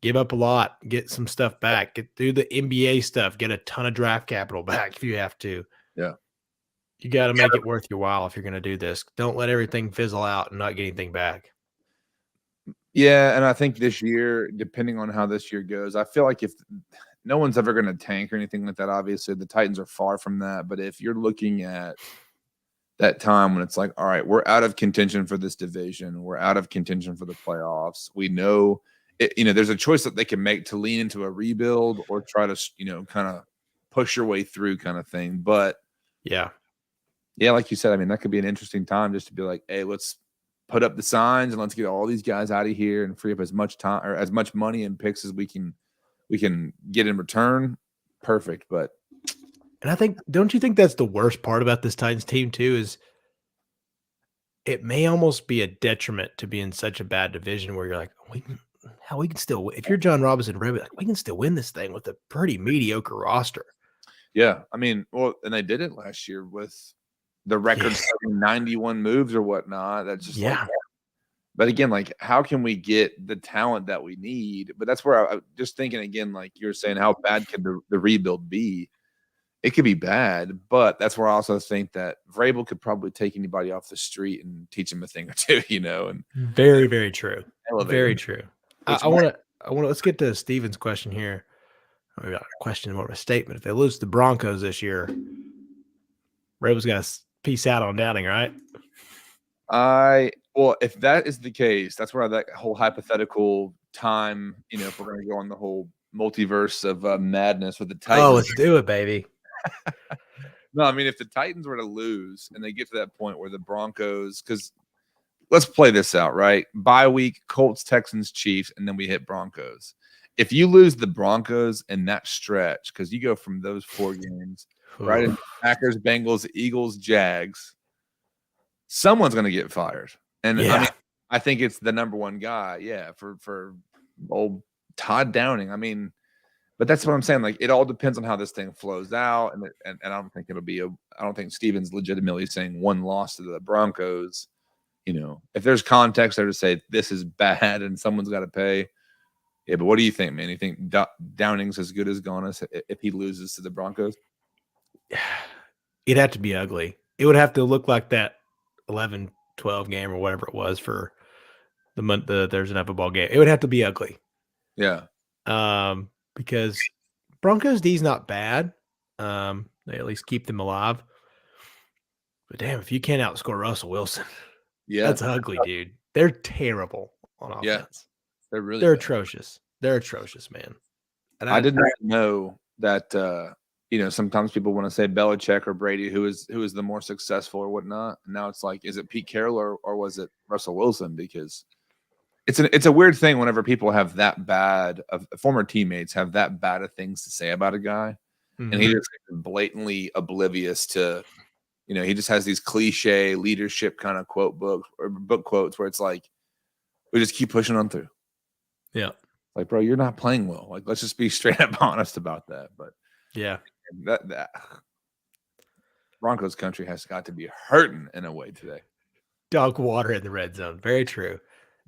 S1: Give up a lot, get some stuff back, get through the NBA stuff, get a ton of draft capital back if you have to.
S2: Yeah.
S1: You got to make it worth your while if you're going to do this. Don't let everything fizzle out and not get anything back.
S2: Yeah, and I think this year, depending on how this year goes, I feel like if no one's ever going to tank or anything like that, obviously the Titans are far from that. But if you're looking at that time when it's like, all right, we're out of contention for this division, we're out of contention for the playoffs. We know, there's a choice that they can make to lean into a rebuild or try to, kind of push your way through kind of thing. But
S1: yeah,
S2: like you said, I mean, that could be an interesting time just to be like, hey, let's put up the signs and let's get all these guys out of here and free up as much time or as much money and picks as we can get in return. Perfect. But
S1: don't you think that's the worst part about this Titans team too, is it may almost be a detriment to be in such a bad division where you're like, we can still win. If you're John Robinson, we can still win this thing with a pretty mediocre roster.
S2: Yeah. I mean, well, and they did it last year with the record 91 moves or whatnot. That's just but again, how can we get the talent that we need? But that's where I'm just thinking again, like you're saying, how bad could the rebuild be? It could be bad, but that's where I also think that Vrabel could probably take anybody off the street and teach them a thing or two, and
S1: very, very true. Very
S2: them.
S1: true. I want to let's get to Steven's question here. We got a question, more of a statement. If they lose the Broncos this year, Vrabel's got to peace out on Downing, right?
S2: Well, if that is the case, that's where that whole hypothetical time, if we're going to go on the whole multiverse of madness with the Titans.
S1: Oh, let's do it, baby.
S2: No, I mean, if the Titans were to lose and they get to that point where the Broncos, because let's play this out, right? Bye week, Colts, Texans, Chiefs, and then we hit Broncos. If you lose the Broncos in that stretch, because you go from those 4 games, right? In Packers, Bengals, Eagles, Jags, someone's going to get fired. And I mean, I think it's the number one guy, for old Todd Downing. I mean, but that's what I'm saying. Like, it all depends on how this thing flows out, and I don't think I don't think Steven's legitimately saying one loss to the Broncos. If there's context there to say this is bad and someone's got to pay. Yeah, but what do you think, man? You think Downing's as good as gone as if he loses to the Broncos?
S1: It'd have to be ugly. It would have to look like that 11-12 game or whatever it was for the Thursday Night Football game. It would have to be ugly.
S2: Yeah.
S1: Because Broncos D's not bad. They at least keep them alive. But damn, if you can't outscore Russell Wilson, that's ugly, dude. They're terrible on offense.
S2: Yeah, they're
S1: bad. Atrocious. They're atrocious, man. And
S2: I did not know that. Sometimes people want to say Belichick or Brady, who is the more successful or whatnot. And now it's like, is it Pete Carroll or was it Russell Wilson? Because it's a weird thing whenever people have that bad of former teammates have that bad of things to say about a guy, and he just blatantly oblivious to, he just has these cliche leadership kind of book quotes where it's like, we just keep pushing on through.
S1: Yeah,
S2: like, bro, you're not playing well. Like, let's just be straight up honest about that. But
S1: yeah,
S2: that Broncos country has got to be hurting in a way today.
S1: Dog water in the red zone. Very true.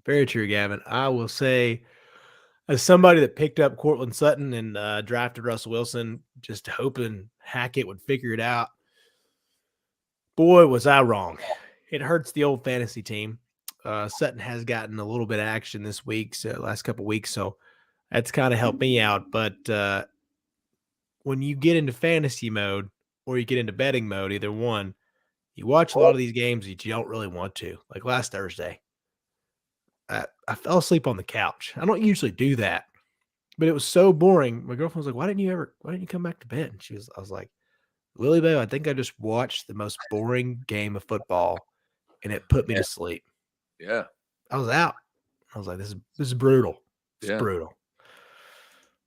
S1: Very true, Gavin. I will say, as somebody that picked up Cortland Sutton and drafted Russell Wilson, just hoping Hackett would figure it out, boy, was I wrong. It hurts the old fantasy team. Sutton has gotten a little bit of action this week, last couple of weeks, so that's kind of helped me out. But when you get into fantasy mode or you get into betting mode, either one, you watch a lot of these games that you don't really want to. Like last Thursday, I fell asleep on the couch. I don't usually do that, but it was so boring. My girlfriend was like, why didn't you come back to bed? And I was like, Lily, babe, I think I just watched the most boring game of football and it put me to sleep.
S2: Yeah.
S1: I was out. I was like, this is brutal. It's
S2: Yeah.
S1: brutal.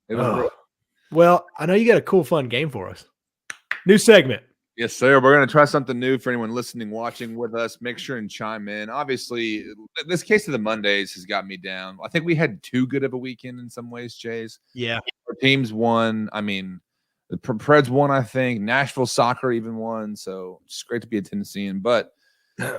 S2: It was brutal.
S1: Well, I know you got a cool, fun game for us. New segment.
S2: Yes, sir. We're going to try something new for anyone listening, watching with us. Make sure and chime in. Obviously, this case of the Mondays has got me down. I think we had too good of a weekend in some ways, Chase.
S1: Yeah.
S2: Our teams won. I mean, the Preds won, I think. Nashville soccer even won. So it's great to be a Tennessean. But I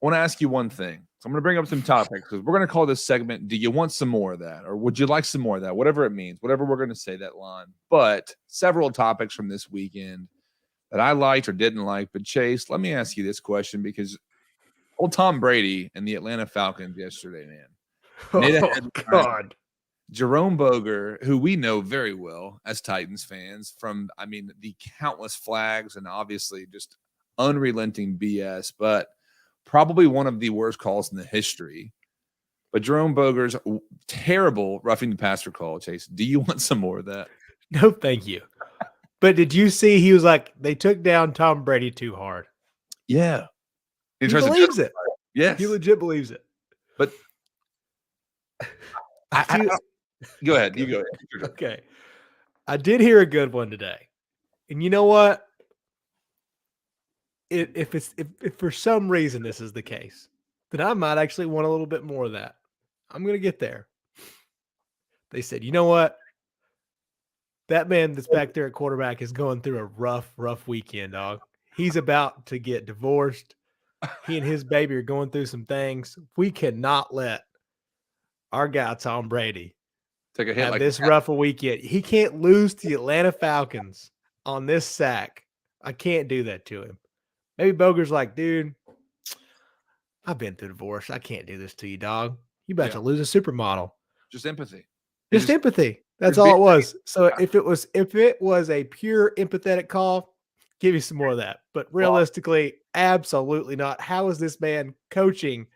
S2: want to ask you one thing. So I'm going to bring up some topics because we're going to call this segment, Do You Want Some More of That? Or Would You Like Some More of That? Whatever it means, whatever we're going to say that line. But several topics from this weekend that I liked or didn't like. But Chase, let me ask you this question because old Tom Brady and the Atlanta Falcons yesterday, man.
S1: Oh, God.
S2: Jerome Boger, who we know very well as Titans fans from, I mean, the countless flags and obviously just unrelenting BS, but probably one of the worst calls in the history. But Jerome Boger's terrible roughing the passer call, Chase. Do you want some more of that?
S1: No, thank you. But did you see he was like, they took down Tom Brady too hard?
S2: Yeah.
S1: He believes it.
S2: Yes.
S1: He legit believes it.
S2: But go ahead. You go ahead.
S1: Okay. I did hear a good one today. And you know what? If for some reason this is the case, then I might actually want a little bit more of that. I'm going to get there. They said, you know what? That man that's back there at quarterback is going through a rough weekend, dog. He's about to get divorced. He and his baby are going through some things. We cannot let our guy, Tom Brady,
S2: take a hit
S1: have
S2: like
S1: this rough a weekend. He can't lose to the Atlanta Falcons on this sack. I can't do that to him. Maybe Boger's like, dude, I've been through divorce. I can't do this to you, dog. You about to lose a supermodel.
S2: Just empathy.
S1: Just empathy. That's all it was. So if it was a pure empathetic call, give me some more of that. But realistically, absolutely not. How is this man coaching?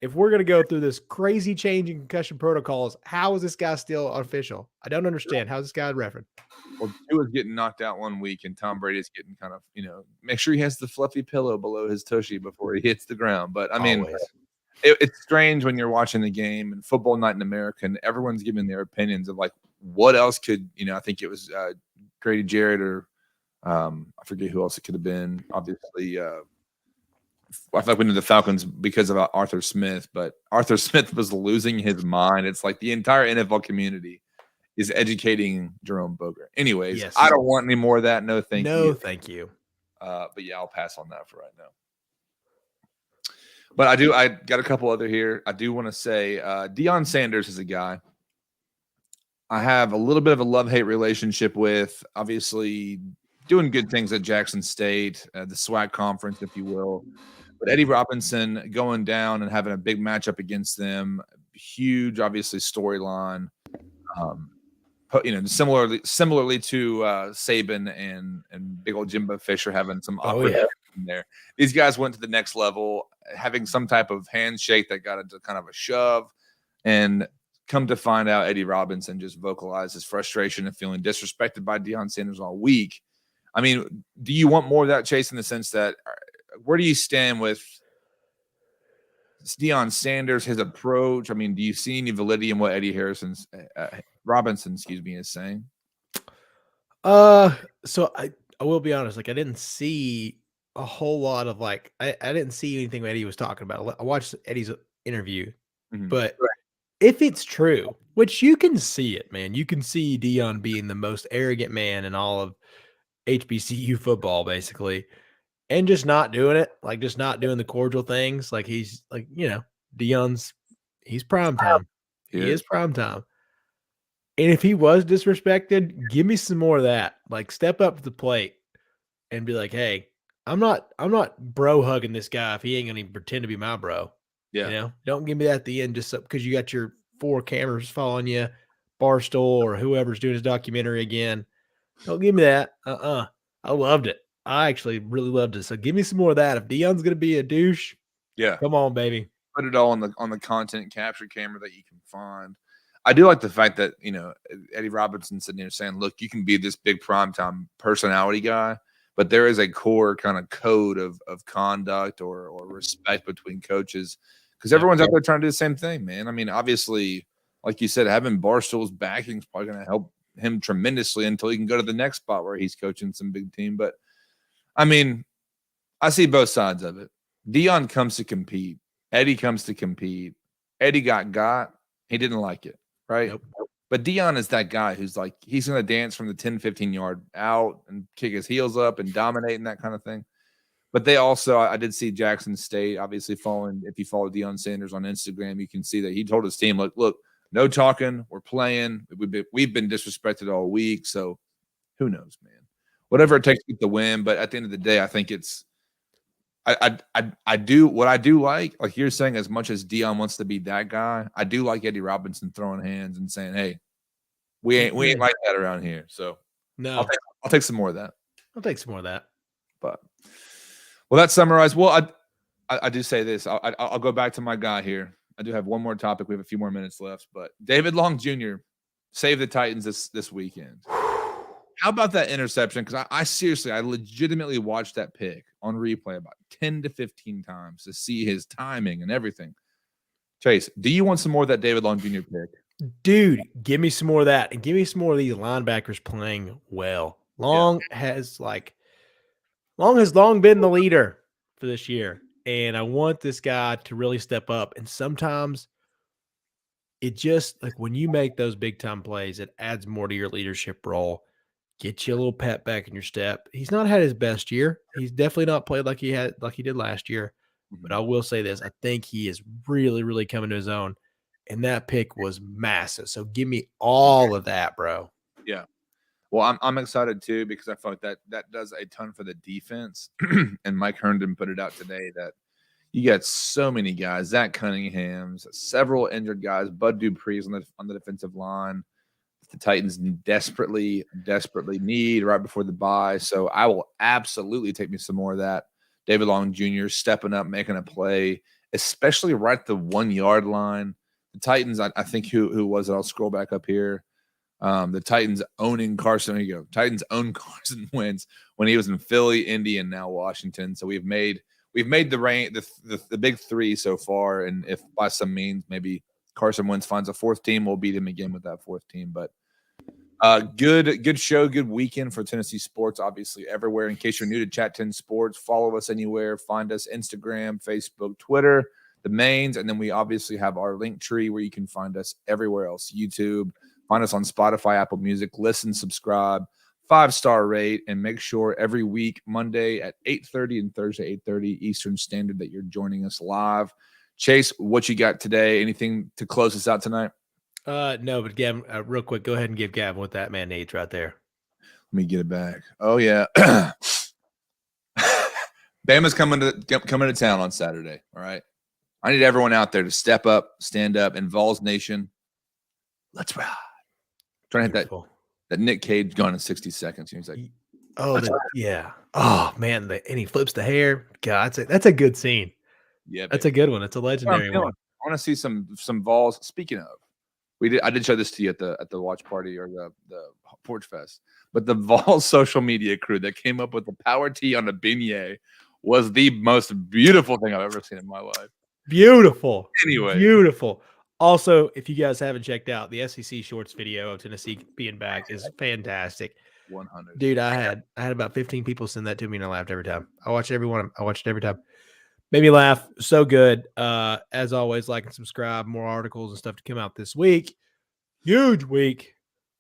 S1: If we're going to go through this crazy change in concussion protocols, how is this guy still official? I don't understand. How's this guy refereed?
S2: Well, Tua's getting knocked out one week, and Tom Brady's getting kind of, make sure he has the fluffy pillow below his tushy before he hits the ground. But, I mean, it's strange when you're watching the game and football night in America, and everyone's giving their opinions of, like, what else could, I think it was Grady Jarrett or I forget who else it could have been. Obviously, I feel like we knew the Falcons because of Arthur Smith, but Arthur Smith was losing his mind. It's like the entire NFL community is educating Jerome Boger. Anyways, I don't want any more of that. No, thank you.
S1: No, thank you.
S2: But yeah, I'll pass on that for right now. But I got a couple other here. I do want to say Deion Sanders is a guy I have a little bit of a love-hate relationship with. Obviously, doing good things at Jackson State, the SWAC conference, if you will. But Eddie Robinson going down and having a big matchup against them, huge, obviously, storyline. Similarly to Saban and big old Jimbo Fisher having some awkward in there. These guys went to the next level, having some type of handshake that got into kind of a shove, and come to find out Eddie Robinson just vocalized his frustration and feeling disrespected by Deion Sanders all week. I mean, do you want more of that, Chase, in the sense that where do you stand with Deion Sanders, his approach? I mean, do you see any validity in what Eddie Robinson is saying?
S1: So I will be honest, like I didn't see a whole lot of I didn't see anything Eddie was talking about. I watched Eddie's interview, but if it's true, which you can see it, man, you can see Deion being the most arrogant man in all of HBCU football, basically, and just not doing it, like just not doing the cordial things. Like he's like, Deion's, he's prime time. He is prime time. And if he was disrespected, give me some more of that. Like step up to the plate and be like, hey, I'm not bro hugging this guy if he ain't gonna even pretend to be my bro.
S2: Yeah.
S1: Don't give me that at the end just because you got your 4 cameras following you, Barstool or whoever's doing his documentary again. Don't give me that. I loved it. I actually really loved it. So give me some more of that. If Deion's gonna be a douche, come on, baby.
S2: Put it all on the content capture camera that you can find. I do like the fact that, Eddie Robinson sitting there saying, look, you can be this big primetime personality guy, but there is a core kind of code of conduct or respect between coaches because everyone's out there trying to do the same thing, man. I mean, obviously, like you said, having Barstool's backing is probably going to help him tremendously until he can go to the next spot where he's coaching some big team. But I mean, I see both sides of it. Dion comes to compete. Eddie comes to compete. Eddie got. He didn't like it, right?
S1: Nope.
S2: But Dion is that guy who's like, he's going to dance from the 10, 15-yard out and kick his heels up and dominate and that kind of thing. But they also, I did see Jackson State, obviously following, if you follow Deion Sanders on Instagram, you can see that he told his team, look, no talking, we're playing. We've been disrespected all week, so who knows, man. Whatever it takes to get the win, but at the end of the day, I think it's, I do what I do like you're saying, as much as Dion wants to be that guy, I do like Eddie Robinson throwing hands and saying, "Hey, we ain't like that around here." So
S1: no,
S2: I'll take some more of that.
S1: I'll take some more of that.
S2: But that summarized. Well, I do say this. I'll go back to my guy here. I do have one more topic. We have a few more minutes left, but David Long Jr. saved the Titans this weekend. How about that interception? Because I seriously, I legitimately watched that pick on replay about 10 to 15 times to see his timing and everything. Chase, do you want some more of that David Long Jr. pick?
S1: Dude, give me some more of that, and give me some more of these linebackers playing well. Long has long been the leader for this year, and I want this guy to really step up. And sometimes it just, like, when you make those big time plays, it adds more to your leadership role. Get you a little pep back in your step. He's not had his best year. He's definitely not played like he did last year. But I will say this: I think he is really, really coming to his own. And that pick was massive. So give me all of that, bro.
S2: Yeah. Well, I'm excited too, because I feel like that does a ton for the defense. And Mike Herndon put it out today that you got so many guys, Zach Cunningham's, several injured guys, Bud Dupree's on the defensive line. The Titans desperately need right before the bye. So I will absolutely take me some more of that. David Long Jr. stepping up, making a play, especially right at the 1 yard line. The Titans, I think who was it? I'll scroll back up here. The Titans owning Carson. There you go. Titans own Carson Wentz when he was in Philly, Indy, and now Washington. So we've made the big three so far. And if by some means maybe Carson Wentz finds a fourth team, we'll beat him again with that fourth team. But good show, good weekend for Tennessee sports, obviously everywhere. In case you're new to Chat 10 Sports, follow us anywhere. Find us Instagram, Facebook, Twitter, the mains, and then we obviously have our link tree where you can find us everywhere else. YouTube, find us on Spotify, Apple Music, listen, subscribe, 5-star rate, and make sure every week, Monday at 8:30 and Thursday 8:30 Eastern Standard, that you're joining us live. Chase, what you got today? Anything to close us out tonight?
S1: No, but Gavin, real quick, go ahead and give Gavin what that man needs right there.
S2: Let me get it back. Oh yeah, Bama's coming to town on Saturday. All right, I need everyone out there to step up, stand up, and Vols Nation, let's ride. Trying to hit that Nick Cage gun in 60 seconds. He's like,
S1: yeah. Oh man, and he flips the hair. God, that's a good scene.
S2: Yeah,
S1: that's a good one. It's a legendary one.
S2: I want to see some Vols. Speaking of, I did show this to you at the watch party or the Porch Fest, but the Vols social media crew that came up with the power tee on a beignet was the most beautiful thing I've ever seen in my life.
S1: Beautiful.
S2: Anyway,
S1: beautiful. Also, if you guys haven't checked out the SEC Shorts video of Tennessee being back, is fantastic.
S2: 100.
S1: Dude, I had about 15 people send that to me, and I laughed every time. I watched every one. I watched it every time. Made me laugh. So good. As always, like and subscribe. More articles and stuff to come out this week. Huge week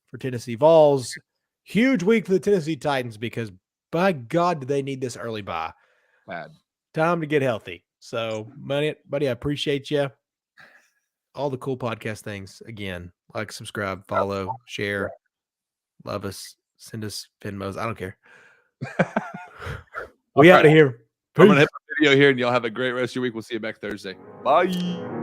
S1: for Tennessee Vols. Huge week for the Tennessee Titans, because by God, do they need this early bye.
S2: Bad.
S1: Time to get healthy. So, buddy, I appreciate you. All the cool podcast things. Again, like, subscribe, follow, share, love us, send us Venmos. I don't care. We out of here.
S2: I'm going to hit my video here, and y'all have a great rest of your week. We'll see you back Thursday. Bye.